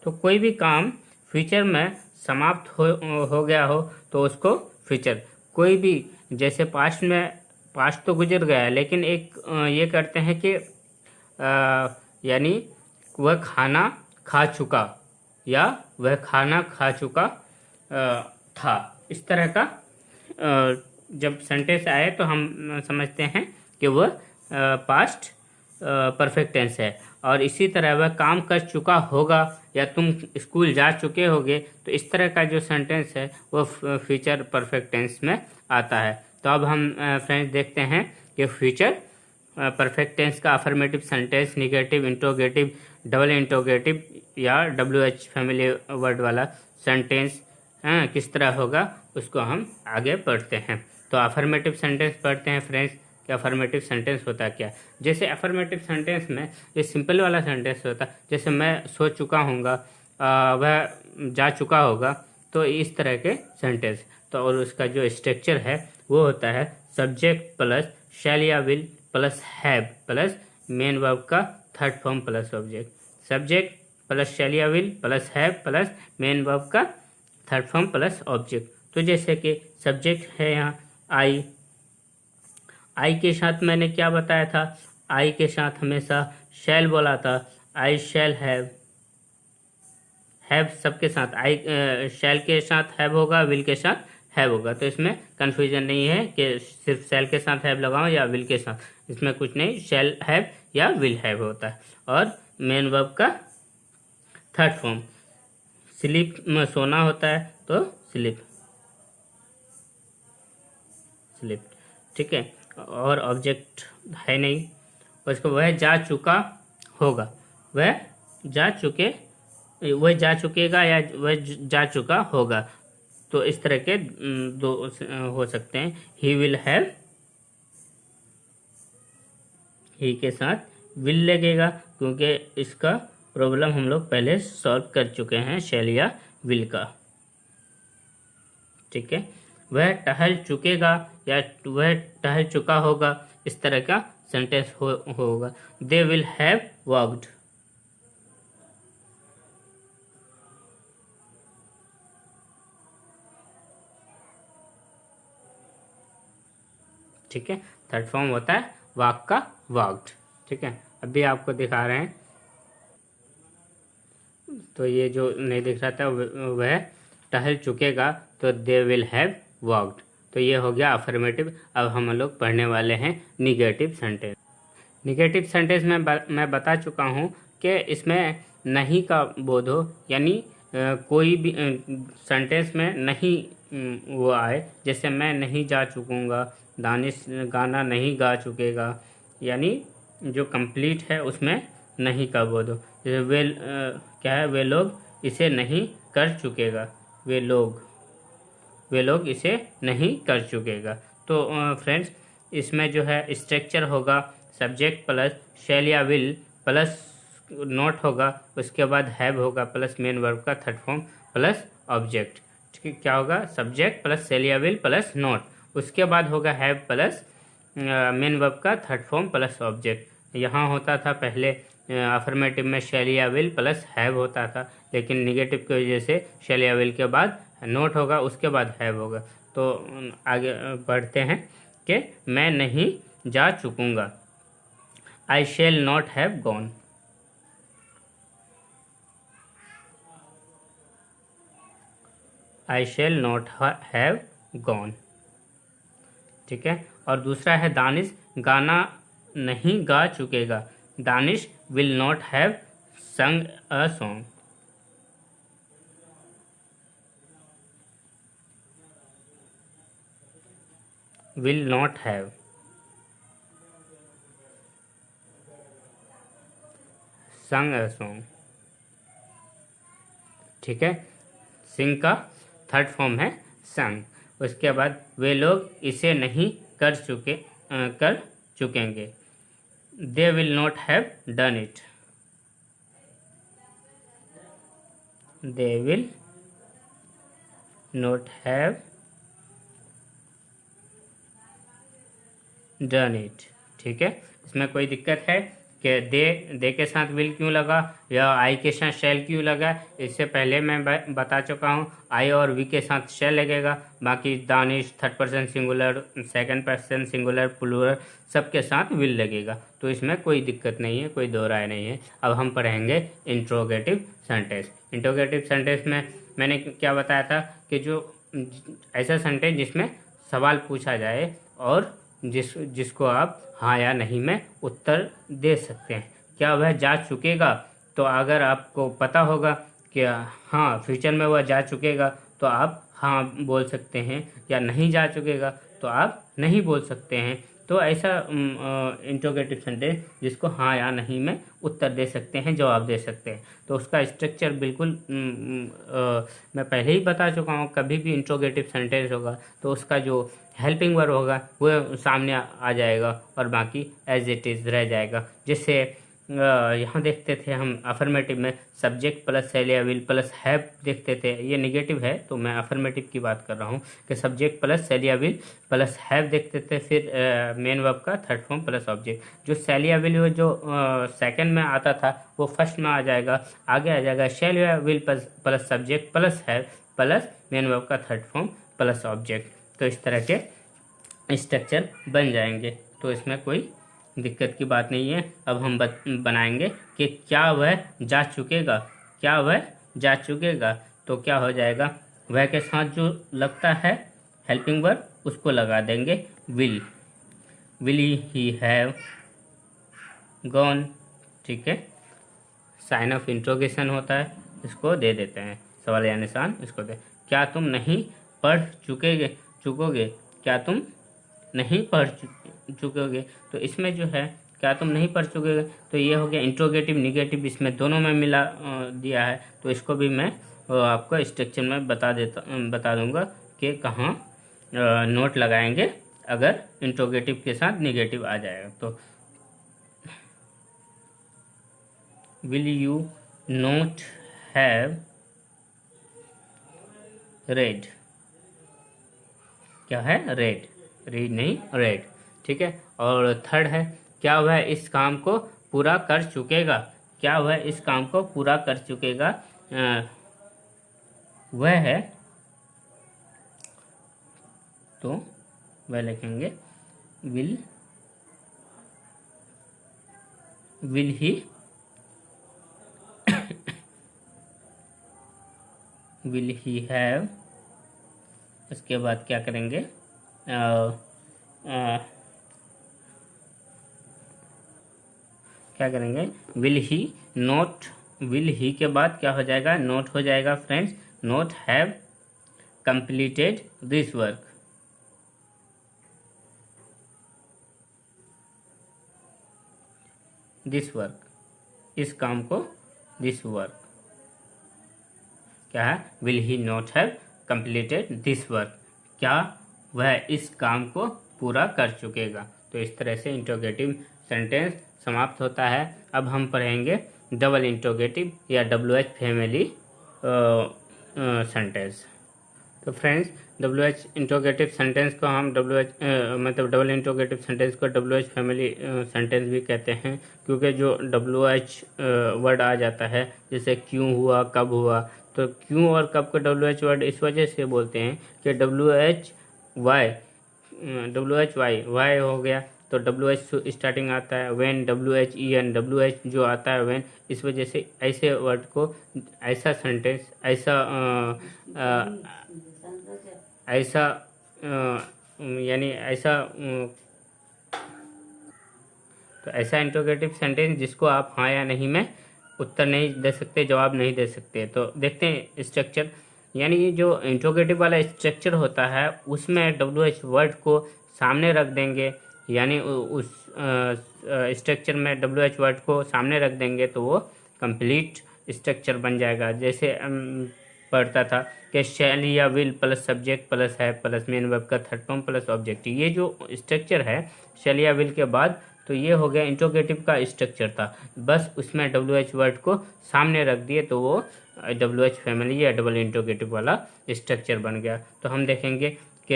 तो कोई भी काम फ्यूचर में समाप्त हो गया हो तो उसको फ्यूचर, कोई भी जैसे पास्ट तो गुजर गया है, लेकिन एक ये करते हैं कि यानी वह खाना खा चुका या वह खाना खा चुका था, इस तरह का जब सेंटेंस आए तो हम समझते हैं कि वह पास्ट परफेक्ट टेंस है। और इसी तरह वह काम कर चुका होगा या तुम स्कूल जा चुके होगे, तो इस तरह का जो सेंटेंस है वो फ्यूचर परफेक्ट टेंस में आता है। तो अब हम फ्रेंड्स देखते हैं कि फ्यूचर परफेक्ट टेंस का affirmative sentence, negative, interrogative, double interrogative या WH फैमिली वर्ड वाला सेंटेंस किस तरह होगा उसको हम आगे पढ़ते हैं। तो अफर्मेटिव सेंटेंस पढ़ते हैं फ्रेंड्स कि अफर्मेटिव सेंटेंस होता क्या। जैसे अफर्मेटिव सेंटेंस में ये सिंपल वाला सेंटेंस होता, जैसे मैं सो चुका हूँगा, वह जा चुका होगा, तो इस तरह के सेंटेंस। तो और उसका जो स्ट्रक्चर है वो होता है सब्जेक्ट प्लस शैल या will plus have plus main verb का third form plus object. Subject plus shall या will plus have plus main verb का थर्ड फॉर्म प्लस ऑब्जेक्ट। तो जैसे कि सब्जेक्ट है यहाँ आई के साथ मैंने क्या बताया था, आई के साथ हमेशा शैल बोला था, आई शैल हैव सबके साथ आई शैल के साथ हैव होगा, विल के साथ हैव होगा। तो इसमें कंफ्यूजन नहीं है कि सिर्फ शैल के साथ हैव लगाओ या विल के साथ, इसमें कुछ नहीं, शैल हैव या विल हैव होता है। और मेन वर्ब का थर्ड फॉर्म, स्लीप में सोना होता है तो स्लीप, ठीक है। और ऑब्जेक्ट है नहीं, उसको वह जा चुका होगा, वह जा चुकेगा या वह जा चुका होगा। तो इस तरह के दो हो सकते हैं। ही विल हैव, ही के साथ विल लगेगा क्योंकि इसका प्रॉब्लम हम लोग पहले सॉल्व कर चुके हैं शैल या विल का, ठीक है। वह टहल चुकेगा या वह टहल चुका होगा, इस तरह का सेंटेंस होगा। दे विल हैव वॉक्ड, ठीक है। थर्ड फॉर्म होता है वॉक का वॉक्ड, ठीक है। अभी आपको दिखा रहे हैं, तो ये जो नहीं दिख रहा था वह टहल चुकेगा, तो दे विल हैव वॉक्ड। तो ये हो गया अफर्मेटिव। अब हम लोग पढ़ने वाले हैं निगेटिव सेंटेंस। निगेटिव सेंटेंस में मैं बता चुका हूँ कि इसमें नहीं का बोध हो, यानी कोई भी सेंटेंस में नहीं वो आए। जैसे मैं नहीं जा चुकूँगा, दानिश गाना नहीं गा चुकेगा, यानी जो कंप्लीट है उसमें नहीं का बोध हो। जैसे वे क्या है, वे लोग इसे नहीं कर चुकेगा, वे लोग इसे नहीं कर चुकेगा। तो फ्रेंड्स इसमें जो है स्ट्रक्चर होगा सब्जेक्ट प्लस शैल या विल प्लस नोट होगा, उसके बाद हैव होगा प्लस मेन वर्ब का थर्ड फॉर्म प्लस ऑब्जेक्ट, ठीक है। क्या होगा, सब्जेक्ट प्लस शैल या विल प्लस नोट, उसके बाद होगा हैव प्लस मेन वर्ब का थर्ड फॉर्म प्लस ऑब्जेक्ट। यहाँ होता था पहले अफर्मेटिव में शैल या विल प्लस हैव होता था, लेकिन निगेटिव की वजह से शैल या विल के बाद नोट होगा, उसके बाद हैव होगा। तो आगे बढ़ते हैं कि मैं नहीं जा चुकूंगा, I shall not have gone, I shall not have gone, ठीक है। और दूसरा है दानिश गाना नहीं गा चुकेगा, Danish will not have sung a song, will not have sung a song, ठीक है। सिंग का थर्ड फॉर्म है संग। उसके बाद वे लोग इसे नहीं कर चुकेंगे, they will not have done it, they will not have done it, ठीक है। इसमें कोई दिक्कत है कि दे के साथ विल क्यों लगा या आई के साथ शैल क्यों लगा, इससे पहले मैं बता चुका हूँ। आई और वी के साथ शैल लगेगा, बाकी दानिश third person singular, second person singular, plural सबके साथ विल लगेगा। तो इसमें कोई दिक्कत नहीं है, कोई दो राय नहीं है। अब हम पढ़ेंगे इंट्रोगेटिव सेंटेंस। इंट्रोगेटिव सेंटेंस में मैंने क्या बताया था कि जो ऐसा सेंटेंस जिसमें सवाल पूछा जाए और जिसको आप हाँ या नहीं में उत्तर दे सकते हैं। क्या वह जा चुकेगा? तो अगर आपको पता होगा कि हाँ फ्यूचर में वह जा चुकेगा तो आप हाँ बोल सकते हैं, या नहीं जा चुकेगा तो आप नहीं बोल सकते हैं। तो ऐसा इंट्रोगेटिव सेंटेंस जिसको हाँ या नहीं में उत्तर दे सकते हैं, जवाब दे सकते हैं। तो उसका स्ट्रक्चर बिल्कुल मैं पहले ही बता चुका हूँ। कभी भी इंट्रोगेटिव सेंटेंस होगा तो उसका जो हेल्पिंग वर्ब होगा वो सामने आ जाएगा और बाकी एज इट इज़ रह जाएगा। जिससे यहाँ देखते थे हम अफर्मेटिव में सब्जेक्ट प्लस शैल या विल प्लस हैव देखते थे। ये नेगेटिव है तो मैं अफर्मेटिव की बात कर रहा हूँ कि सब्जेक्ट प्लस शैल या विल प्लस हैव देखते थे, फिर मेन वर्ब का थर्ड फॉर्म प्लस ऑब्जेक्ट। जो शैल या विल जो सेकंड में आता था वो फर्स्ट में आ जाएगा, आगे आ जाएगा शैल या will plus subject plus have plus main verb का थर्ड फॉर्म प्लस ऑब्जेक्ट। तो इस तरह के स्ट्रक्चर बन जाएंगे, तो इसमें कोई दिक्कत की बात नहीं है। अब हम बनाएंगे कि क्या वह जा चुकेगा, क्या वह जा चुकेगा। तो क्या हो जाएगा, वह के साथ जो लगता है हेल्पिंग वर्ब उसको लगा देंगे विल ही हैव गॉन। ठीक है, साइन ऑफ इंट्रोगेशन होता है, इसको दे देते हैं, सवाल या निशान इसको दे। क्या तुम नहीं पढ़ चुकोगे, क्या तुम नहीं पढ़ चुकोगे। तो इसमें जो है क्या तुम नहीं पढ़ चुकोगे, तो ये हो गया इंट्रोगेटिव निगेटिव, इसमें दोनों में मिला दिया है। तो इसको भी मैं आपको स्ट्रक्चर में बता दूंगा कि कहाँ नोट लगाएंगे अगर इंट्रोगेटिव के साथ निगेटिव आ जाएगा। तो will you not have read, क्या है रेड, रीड नहीं रेड। ठीक है, और थर्ड है क्या वह इस काम को पूरा कर चुकेगा, क्या वह इस काम को पूरा कर चुकेगा। वह है तो वह लिखेंगे will he will he have. इसके बाद क्या करेंगे, क्या करेंगे, will he not, will he के बाद क्या हो जाएगा, नोट हो जाएगा friends, not have completed this work. This work, इस काम को, दिस वर्क क्या है, will he not have completed this work, क्या वह इस काम को पूरा कर चुकेगा। तो इस तरह से इंट्रोगेटिव सेंटेंस समाप्त होता है। अब हम पढ़ेंगे डबल इंट्रोगेटिव या WH फैमिली सेंटेंस। तो फ्रेंड्स WH इंट्रोगेटिव सेंटेंस को हम मतलब डबल इंट्रोगेटिव सेंटेंस को WH फैमिली सेंटेंस भी कहते हैं, क्योंकि जो WH वर्ड आ जाता है, जैसे क्यों हुआ, कब हुआ, तो क्यों और कब को WH वर्ड इस वजह से बोलते हैं कि वाई हो गया तो WH स्टार्टिंग आता है, व्हेन WHEN, WH जो आता है व्हेन, इस वजह से ऐसे वर्ड को, ऐसा सेंटेंस, ऐसा यानी ऐसा तो ऐसा इंट्रोगेटिव सेंटेंस जिसको आप हाँ या नहीं में उत्तर नहीं दे सकते, जवाब नहीं दे सकते। तो देखते हैं स्ट्रक्चर, यानी ये जो इंट्रोगेटिव वाला स्ट्रक्चर होता है उसमें WH वर्ड को सामने रख देंगे, यानी उस स्ट्रक्चर में WH वर्ड को सामने रख देंगे तो वो कंप्लीट स्ट्रक्चर बन जाएगा। जैसे पढ़ता था कि शैल या विल प्लस सब्जेक्ट प्लस है प्लस मेन वर्ब का थर्ड फॉर्म प्लस ऑब्जेक्ट, ये जो स्ट्रक्चर है शैल या विल के बाद, तो ये हो गया इंट्रोगेटिव का स्ट्रक्चर था। बस उसमें WH वर्ड को सामने रख दिए तो वो WH फैमिली या डबल इंट्रोगेटिव वाला स्ट्रक्चर बन गया। तो हम देखेंगे कि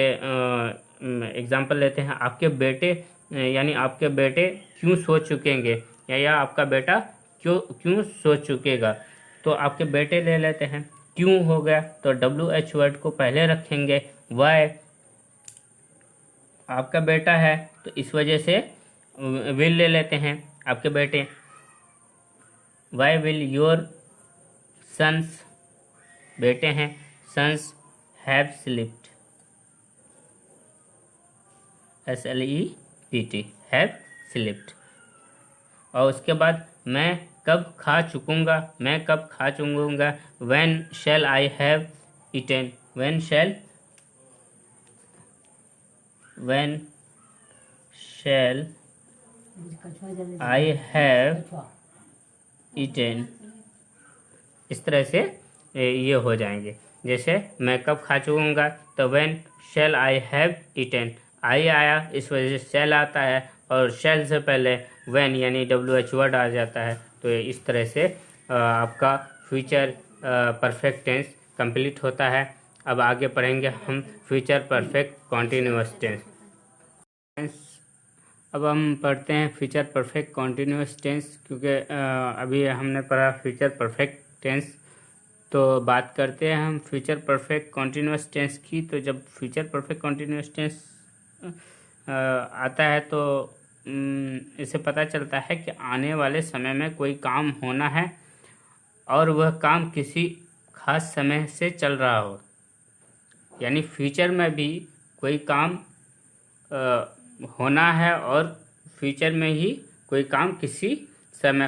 एग्जांपल लेते हैं, आपके बेटे, यानी आपके बेटे क्यों सो चुकेंगे, या आपका बेटा क्यों सो चुकेगा। तो आपके बेटे ले लेते हैं, क्यों हो गया तो WH वर्ड को पहले रखेंगे, वाई आपका बेटा है तो इस वजह से विल ले लेते हैं, आपके बेटे, वाई विल योर सन्स, बेटे हैं, sons have slept, SLEPT have slept. और उसके बाद मैं कब खा चुकूँगा, मैं कब खा चुकूँगा। when shall I have eaten, when shall I have eaten, इस तरह से ये हो जाएंगे। जैसे मैं कब खा चुकूँगा तो when shall I have eaten, आई आया इस वजह से shall आता है, और shall से पहले when यानी WH वर्ड आ जाता है। तो इस तरह से आपका फ्यूचर परफेक्ट टेंस कंप्लीट होता है। अब आगे पढ़ेंगे हम फ्यूचर परफेक्ट कॉन्टिन्यूअस टेंस। अब हम पढ़ते हैं फ्यूचर परफेक्ट कॉन्टिन्यूअस टेंस, क्योंकि अभी हमने पढ़ा फ्यूचर परफेक्ट टेंस। तो बात करते हैं हम फ्यूचर परफेक्ट कॉन्टिन्यूअस टेंस की। तो जब फ्यूचर परफेक्ट कॉन्टिन्यूअस टेंस आता है तो इससे पता चलता है कि आने वाले समय में कोई काम होना है और वह काम किसी खास समय से चल रहा हो। यानी फ्यूचर में भी कोई काम होना है और फ्यूचर में ही कोई काम किसी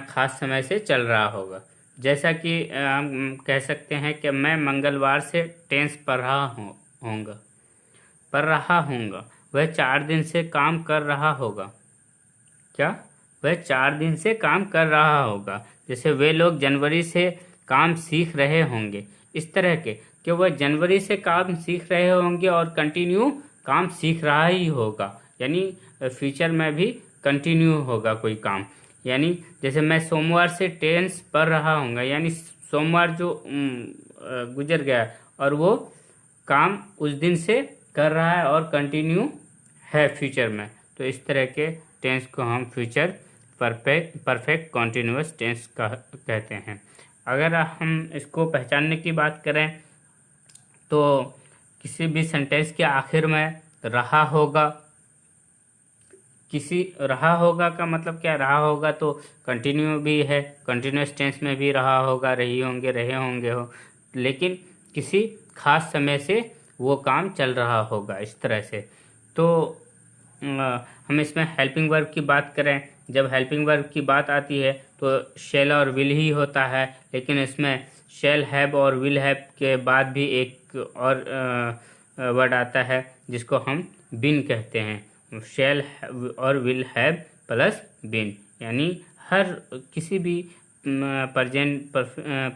खास समय से चल रहा होगा। जैसा कि हम कह सकते हैं कि मैं मंगलवार से टेंस पढ़ रहा हूँगा। वह 4 दिन से काम कर रहा होगा। क्या? वह 4 दिन से काम कर रहा होगा। जैसे वे लोग जनवरी से काम सीख रहे होंगे, इस तरह के कि वह जनवरी से काम सीख रहे होंगे और कंटिन्यू काम सीख रहा ही होगा। यानी फ्यूचर में भी कंटिन्यू होगा कोई काम। यानी जैसे मैं सोमवार से टेंस पढ़ रहा हूँगा, यानी सोमवार जो गुजर गया और वो काम उस दिन से कर रहा है और कंटिन्यू है फ्यूचर में। तो इस तरह के टेंस को हम फ्यूचर परफेक्ट कॉन्टिन्यूअस टेंस कहते हैं। अगर हम इसको पहचानने की बात करें तो किसी भी सेंटेंस के आखिर में रहा होगा, रहा होगा का मतलब क्या? रहा होगा तो कंटिन्यू भी है, कंटिन्यूअस टेंस में भी रहा होगा, रही होंगे, रहे होंगे हो, लेकिन किसी खास समय से वो काम चल रहा होगा, इस तरह से। तो हम इसमें हेल्पिंग वर्ब की बात करें, जब हेल्पिंग वर्ब की बात आती है तो शैल और विल ही होता है, लेकिन इसमें शैल हैव और विल हैव के बाद भी एक और वर्ड आता है जिसको हम बिन कहते हैं। शैल और विल हैव प्लस बिन, यानी हर किसी भी प्रेजेंट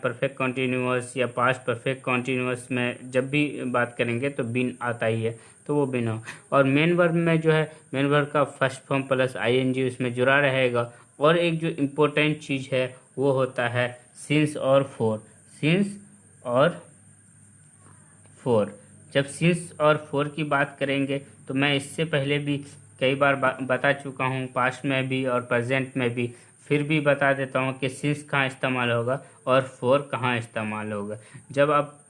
परफेक्ट कॉन्टिन्यूअस या पास्ट परफेक्ट कॉन्टिन्यूअस में जब भी बात करेंगे तो बिन आता ही है, तो वो बिन हो। और मेन वर्ब में जो है, मेन वर्ब का फर्स्ट फॉर्म प्लस आईएनजी उसमें जुड़ा रहेगा। और एक जो इम्पोर्टेंट चीज़ है वो होता है सिंस और फोर। सिंस और फोर, जब सिंस और फोर की बात करेंगे तो मैं इससे पहले भी कई बार बता चुका हूँ, पास्ट में भी और प्रेजेंट में भी, फिर भी बता देता हूँ कि सिंस कहाँ इस्तेमाल होगा और फोर कहाँ इस्तेमाल होगा। जब आप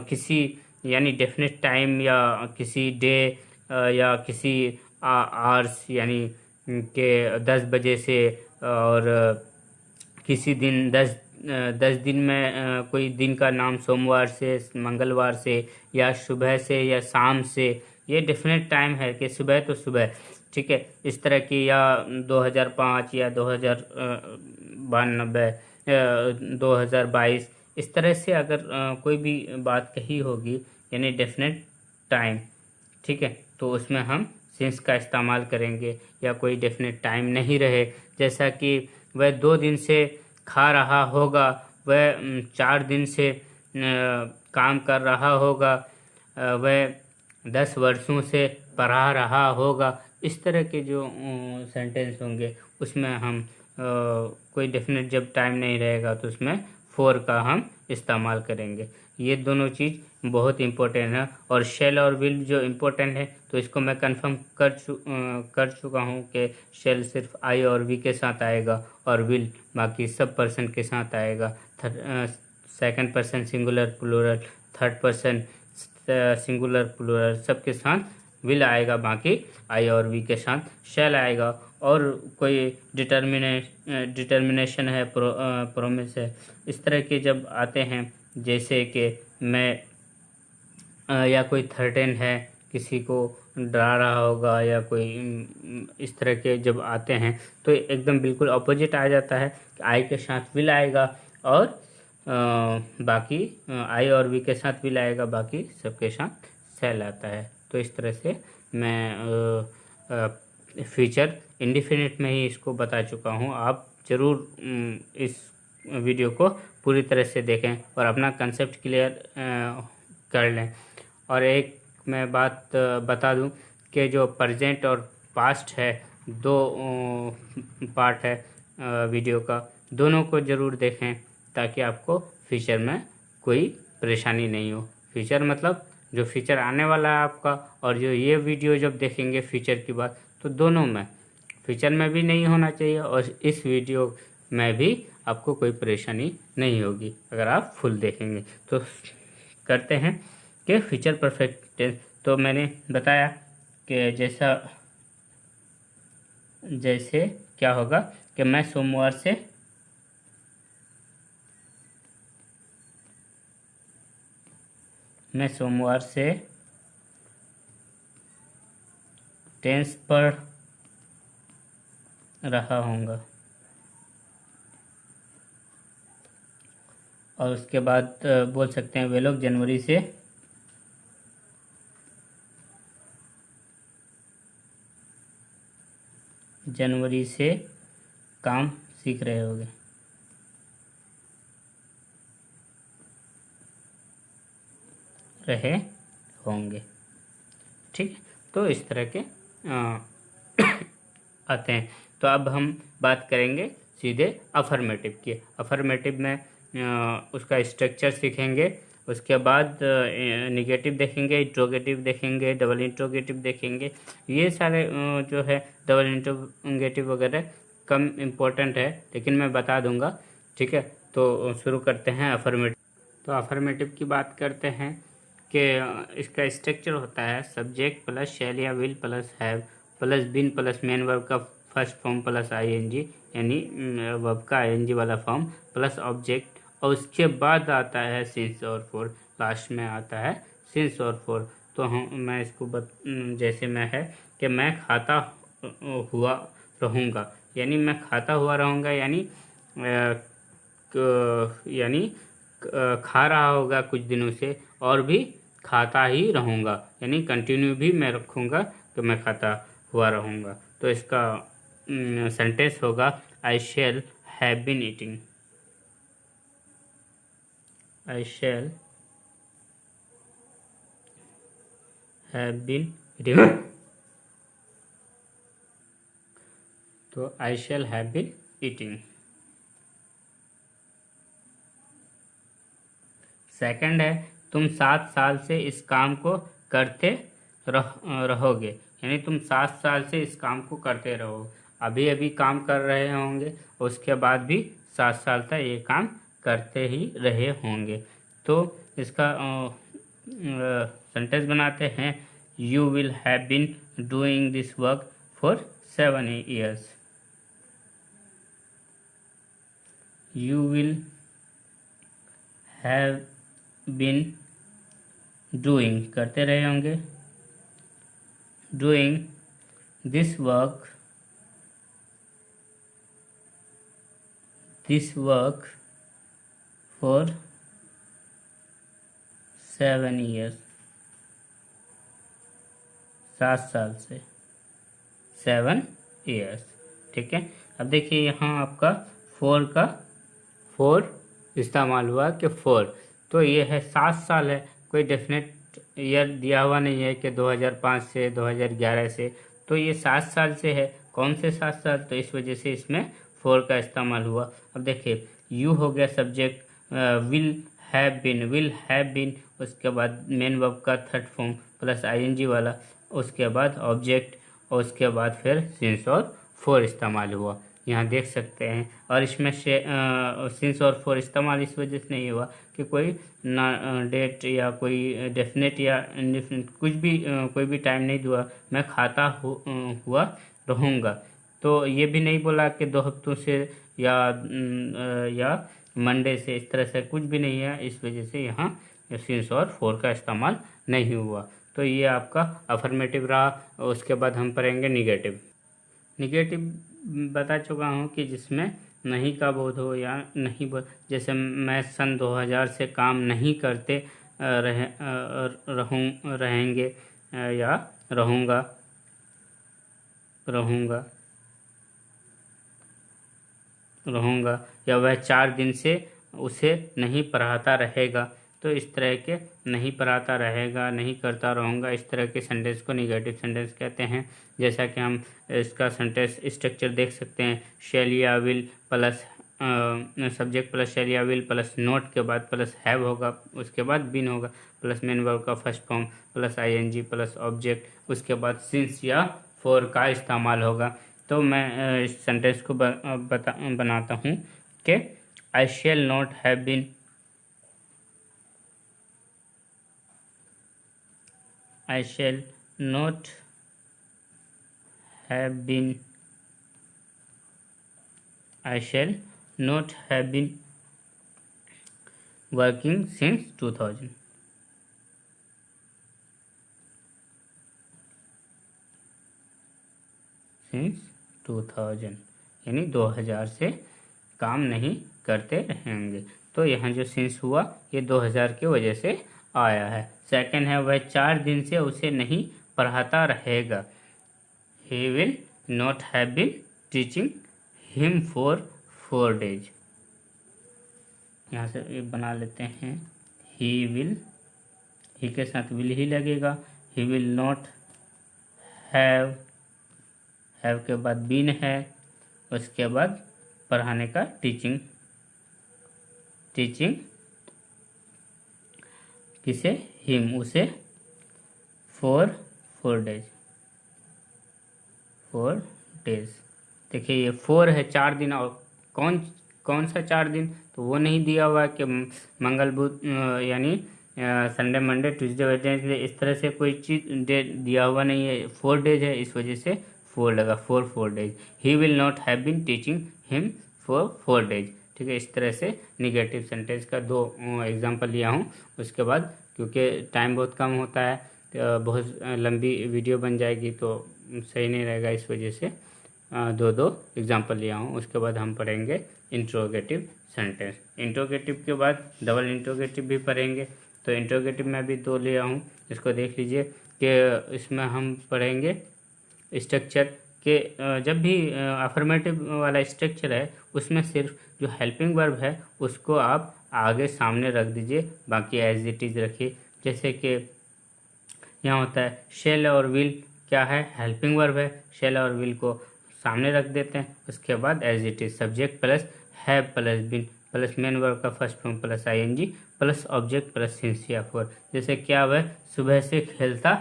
किसी यानी डेफिनेट टाइम या किसी डे या किसी आवर्स यानी के 10 बजे से, और किसी दिन 10 दिन में कोई दिन का नाम सोमवार से, मंगलवार से, या सुबह से या शाम से, ये डेफिनेट टाइम है कि सुबह तो सुबह, ठीक है, इस तरह की, या 2005 या 2022, इस तरह से अगर कोई भी बात कही होगी यानी डेफिनेट टाइम, ठीक है, तो उसमें हम सिंस का इस्तेमाल करेंगे। या कोई डेफिनेट टाइम नहीं रहे, जैसा कि वह 2 दिन से खा रहा होगा, वह 4 दिन से काम कर रहा होगा, वह 10 वर्षों से पढ़ा रहा होगा। इस तरह के जो सेंटेंस होंगे उसमें हम कोई डेफिनेट जब टाइम नहीं रहेगा तो उसमें फोर का हम इस्तेमाल करेंगे। ये दोनों चीज़ बहुत इम्पोर्टेंट है। और शेल और विल जो इम्पोर्टेंट है तो इसको मैं कंफर्म कर चुका हूँ कि शेल सिर्फ आई और वी के साथ आएगा और विल बाकी सब पर्सन के साथ आएगा। Second person singular plural, third person singular plural, सबके साथ विल आएगा, बाकी आई और वी के साथ शेल आएगा। और कोई डिटर्मिनेशन है, प्रोमिस है, इस तरह के जब आते हैं, जैसे कि मैं या कोई थर्टेन है किसी को डरा रहा होगा या कोई इस तरह के जब आते हैं तो एकदम बिल्कुल अपोजिट आ जाता है। आई के साथ विल आएगा और बाकी आई और वी के साथ विल आएगा, बाकी सबके साथ सेल आता है। तो इस तरह से मैं फ्यूचर इंडेफिनिट में ही इसको बता चुका हूँ। आप ज़रूर इस वीडियो को पूरी तरह से देखें और अपना कंसेप्ट क्लियर कर लें। और एक मैं बात बता दूं कि जो प्रेजेंट और पास्ट है, दो पार्ट है वीडियो का, दोनों को ज़रूर देखें ताकि आपको फ्यूचर में कोई परेशानी नहीं हो। फ्यूचर मतलब जो फ्यूचर आने वाला है आपका, और जो ये वीडियो जब देखेंगे फ्यूचर की बात, तो दोनों में फ्यूचर में भी नहीं होना चाहिए और इस वीडियो में भी आपको कोई परेशानी नहीं होगी अगर आप फुल देखेंगे। तो करते हैं कि फ्यूचर परफेक्ट टेंस। तो मैंने बताया कि जैसे क्या होगा कि मैं सोमवार से टेंस पढ़ रहा हूँगा, और उसके बाद बोल सकते हैं वे लोग जनवरी से काम सीख रहे होंगे। ठीक है, तो इस तरह के आते हैं। तो अब हम बात करेंगे सीधे अफर्मेटिव की। अफर्मेटिव में उसका स्ट्रक्चर सीखेंगे, उसके बाद निगेटिव देखेंगे, इंट्रोगेटिव देखेंगे, डबल इंट्रोगेटिव देखेंगे। ये सारे जो है डबल इंट्रोगेटिव वगैरह कम इम्पोर्टेंट है, लेकिन मैं बता दूंगा। ठीक है, तो शुरू करते हैं अफर्मेटिव। तो अफर्मेटिव की बात करते हैं कि इसका स्ट्रक्चर होता है सब्जेक्ट प्लस शैल या will plus have plus been plus main verb का फर्स्ट फॉर्म प्लस आईएनजी, यानी वर्ब का आईएनजी वाला फॉर्म प्लस ऑब्जेक्ट, और उसके बाद आता है सिंस और फॉर, लास्ट में आता है सिंस और फॉर। तो मैं इसको जैसे मैं है कि मैं खाता हुआ रहूँगा, यानी मैं खाता हुआ रहूँगा, यानी खा रहा होगा कुछ दिनों से और भी खाता ही रहूँगा, यानी कंटिन्यू भी मैं रखूँगा कि मैं खाता हुआ रहूँगा। तो इसका सेंटेंस होगा I shall have been eating. I shall have been eating. तो I shall have been eating. Second है तुम 7 साल से इस काम को करते रहोगे, यानी तुम 7 साल से इस काम को करते रहो। अभी अभी काम कर रहे होंगे, उसके बाद भी 7 साल तक ये काम करते ही रहे होंगे। तो इसका सेंटेंस बनाते हैं you will have been doing this work for 7 years। You will have been doing करते रहे होंगे, doing this work for 7 years, 7 साल से 7 years। ठीक है, अब देखिए यहाँ आपका फोर इस्तेमाल हुआ कि फोर, तो ये है 7 साल है, कोई डेफिनेट ईयर दिया हुआ नहीं है कि 2005 से 2011 से, तो ये 7 साल से है। कौन से 7 साल? तो इस वजह से इसमें फोर का इस्तेमाल हुआ। अब देखिए यू हो गया सब्जेक्ट, विल हैव बीन, उसके बाद मेन वर्ब का थर्ड फॉर्म प्लस आईएनजी वाला, उसके बाद ऑब्जेक्ट, और उसके बाद फिर सिंस और फोर इस्तेमाल हुआ, यहाँ देख सकते हैं। और इसमें सिंस और फोर इस्तेमाल इस वजह से नहीं हुआ कि कोई ना डेट या कोई डेफिनेट या इनडेफिनेट कुछ भी कोई भी टाइम नहीं दिया, मैं खाता हुआ रहूँगा। तो ये भी नहीं बोला कि 2 हफ्तों से या मंडे से, इस तरह से कुछ भी नहीं है, इस वजह से यहाँ सिंस और फोर का इस्तेमाल नहीं हुआ। तो ये आपका अफर्मेटिव रहा। उसके बाद हम पढ़ेंगे निगेटिव। निगेटिव बता चुका हूँ कि जिसमें नहीं का बोध हो या नहीं बोध, जैसे मैं सन 2000 से काम नहीं करते रहेंगे या रहूँगा रहूँगा रहूँगा, या वह 4 दिन से उसे नहीं पढ़ाता रहेगा। तो इस तरह के नहीं पढ़ाता रहेगा, नहीं करता रहूँगा, इस तरह के सेंटेंस को निगेटिव सेंटेंस कहते हैं। जैसा कि हम इसका सेंटेंस स्ट्रक्चर देख सकते हैं, शैल या will plus subject plus shall या विल प्लस नोट के बाद प्लस हैव होगा, उसके बाद बीन होगा, प्लस मेन वर्ब का first form plus ING plus object, उसके बाद सिंस या फॉर का इस्तेमाल होगा। तो मैं इस सेंटेंस को बनाता हूँ कि I shall not have been I shall not have been working since 2000। यानी 2000 से काम नहीं करते रहेंगे। तो यहाँ जो सिंस हुआ ये 2000 की वजह से आया है। सेकंड है, वह 4 दिन से उसे नहीं पढ़ाता रहेगा। He will not have been teaching him for 4 days। यहाँ से ये बना लेते हैं, he will, he के साथ will ही लगेगा। he will not have के बाद been है, उसके बाद पढ़ाने का टीचिंग किसे, हिम, उसे, फोर डेज। देखिए ये 4 है, 4 दिन, और कौन सा 4 दिन, तो वो नहीं दिया हुआ कि मंगल बुध यानी संडे मंडे ट्यूसडे वेडनेसडे, इस तरह से कोई चीज़ डे दिया हुआ नहीं है। 4 डेज है, इस वजह से 4 लगा, 4 days. He will not have been teaching him for 4 days. ठीक है, इस तरह से निगेटिव सेंटेंस का 2 एग्जांपल लिया हूँ। उसके बाद क्योंकि टाइम बहुत कम होता है, तो बहुत लंबी वीडियो बन जाएगी तो सही नहीं रहेगा, इस वजह से 2 एग्जांपल लिया हूँ। उसके बाद हम पढ़ेंगे इंट्रोगेटिव सेंटेंस। इंट्रोगेटिव के बाद डबल इंट्रोगेटिव भी पढ़ेंगे। तो इंट्रोगेटिव में भी 2 लिया हूँ, इसको देख लीजिए कि इसमें हम पढ़ेंगे स्ट्रक्चर के जब भी अफर्मेटिव वाला स्ट्रक्चर है उसमें सिर्फ जो हेल्पिंग वर्ब है उसको आप आगे सामने रख दीजिए, बाकी एज इट इज़ रखिए। जैसे कि यहाँ होता है शेल और विल, क्या है, हेल्पिंग वर्ब है। शेल और विल को सामने रख देते हैं, उसके बाद as it is subject plus have plus been plus main verb का first form plus ING plus object plus since या फॉर। जैसे क्या वह सुबह से खेलता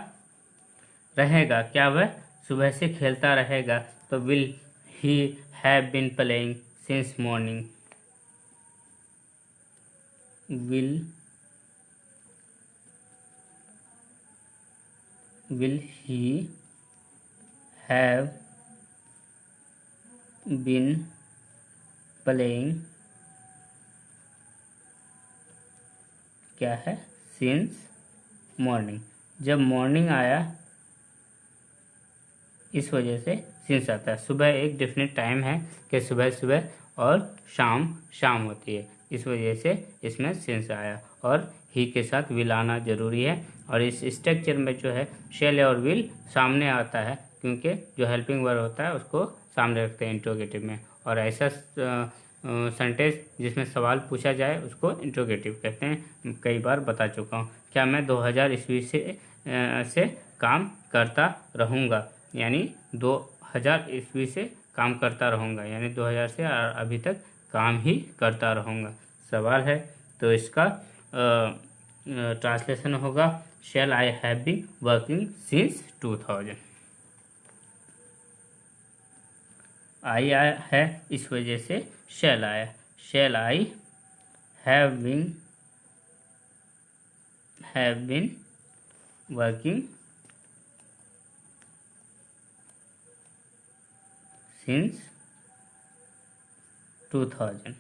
रहेगा, क्या वह सुबह से खेलता रहेगा, तो will he have been playing since morning. will he have been playing, क्या है, since morning। जब मॉर्निंग आया इस वजह से सिंस आता है। सुबह एक डेफिनेट टाइम है कि सुबह सुबह और शाम होती है, इस वजह से इसमें सिंस आया। और ही के साथ विल आना जरूरी है। और इस स्ट्रक्चर में जो है शेल और विल सामने आता है, क्योंकि जो हेल्पिंग वर्ब होता है उसको सामने रखते हैं इंट्रोगेटिव में। और ऐसा सेंटेंस जिसमें सवाल पूछा जाए उसको इंट्रोगेटिव कहते हैं, कई बार बता चुका हूँ। क्या मैं 2000 ईस्वी से काम करता रहूँगा, यानी 2000 ईस्वी से काम करता रहूँगा, यानी 2000 से अभी तक काम ही करता रहूँगा। सवाल है तो इसका ट्रांसलेशन होगा shall I have been working since 2000। I आया है इस वजह से शैल आया। Shall I have been working since 2000।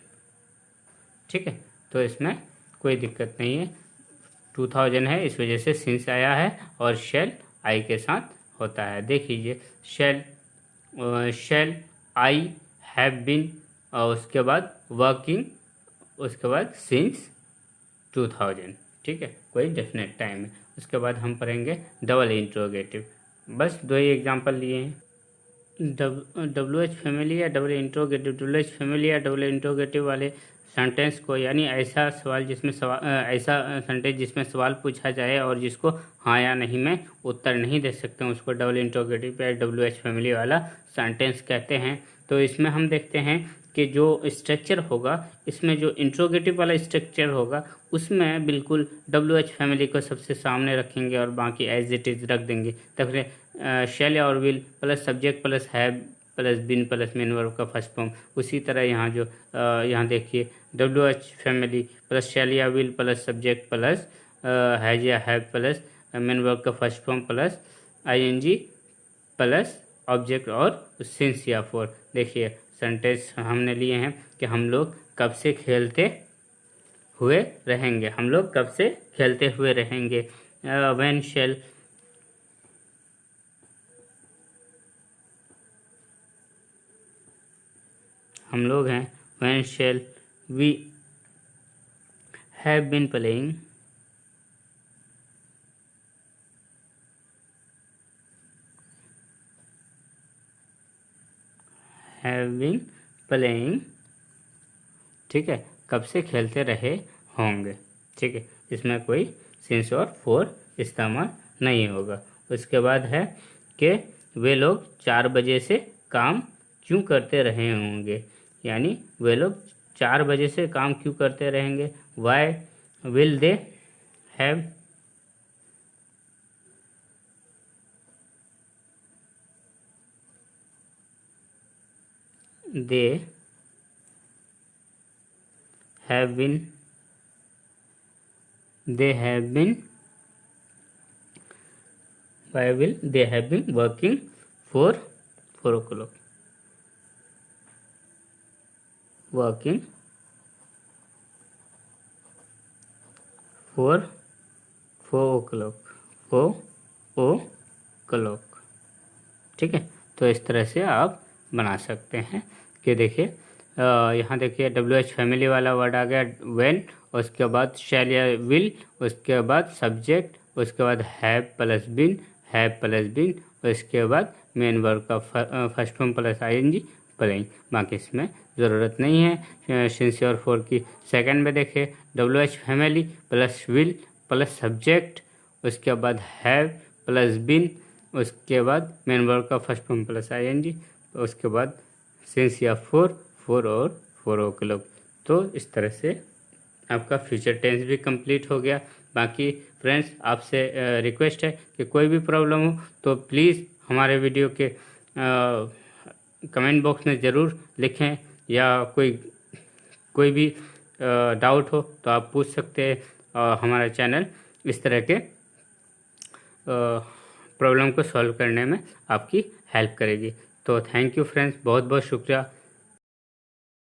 ठीक है, तो इसमें कोई दिक्कत नहीं है, 2000 है, इस वजह से सिंस आया है और शेल आई के साथ होता है। देख लीजिए शेल आई हैव बीन और उसके बाद वर्किंग, उसके बाद सिंस 2000, ठीक है, कोई डेफिनेट टाइम है। उसके बाद हम पढ़ेंगे डबल इंट्रोगेटिव। बस दो ही एग्जांपल लिए हैं, डब्ल्यू एच फैमिली या double interrogative. W H family या डबल इंट्रोगेटिव वाले सेंटेंस को, यानी ऐसा सेंटेंस जिसमें सवाल पूछा जाए और जिसको हाँ या नहीं में उत्तर नहीं दे सकते हैं, उसको डबल इंट्रोगेटिव या डब्ल्यू एच फैमिली वाला सेंटेंस कहते हैं। तो इसमें हम देखते हैं कि जो स्ट्रक्चर होगा, इसमें जो इंट्रोगेटिव वाला स्ट्रक्चर होगा उसमें बिल्कुल डब्ल्यू एच फैमिली को सबसे सामने रखेंगे और बाकी एज इट इज़ रख देंगे। तब शैल और will plus subject plus have plus been plus main verb का फर्स्ट फॉर्म। उसी तरह यहाँ जो यहाँ देखिए W H family plus shall या will plus subject plus has या हैव प्लस मेन वर्ब का first form plus ING plus object और सिंस या फॉर। देखिए सेंटेंस हमने लिए हैं कि हम लोग कब से खेलते हुए रहेंगे, हम लोग कब से खेलते हुए रहेंगे। व्हेन शैल हम लोग हैं, when shall we have been playing having playing, ठीक है, कब से खेलते रहे होंगे, ठीक है, इसमें कोई सिंस और फॉर इस्तेमाल नहीं होगा। उसके बाद है कि वे लोग 4 बजे से काम क्यों करते रहे होंगे, यानी वे लोग 4 बजे से काम क्यों करते रहेंगे। Why will they have they have been why will they have been working for 4 o'clock, working for 4 o'clock, ठीक है। तो इस तरह से आप बना सकते हैं कि देखिए यहाँ देखिए डब्ल्यू एच फैमिली वाला वर्ड आ गया व्हेन, उसके बाद शैल या विल, उसके बाद सब्जेक्ट, उसके बाद हैव प्लस बिन, उसके बाद मेन वर्ब का first form plus ING playing. बाकी इसमें ज़रूरत नहीं है सिंस और फॉर की। सेकंड में देखिए W H family plus will plus subject, उसके बाद हैव प्लस बिन, उसके बाद मेन वर्ब का फर्स्ट फॉर्म प्लस आईएनजी, उसके बाद सिंस या फॉर और 4 o'clock। तो इस तरह से आपका फ्यूचर टेंस भी कंप्लीट हो गया। बाकी फ्रेंड्स आपसे रिक्वेस्ट है कि कोई भी प्रॉब्लम हो तो प्लीज़ हमारे वीडियो के कमेंट बॉक्स में ज़रूर लिखें, या कोई भी डाउट हो तो आप पूछ सकते हैं। हमारा चैनल इस तरह के प्रॉब्लम को सॉल्व करने में आपकी हेल्प करेगी। तो थैंक यू फ्रेंड्स, बहुत बहुत शुक्रिया।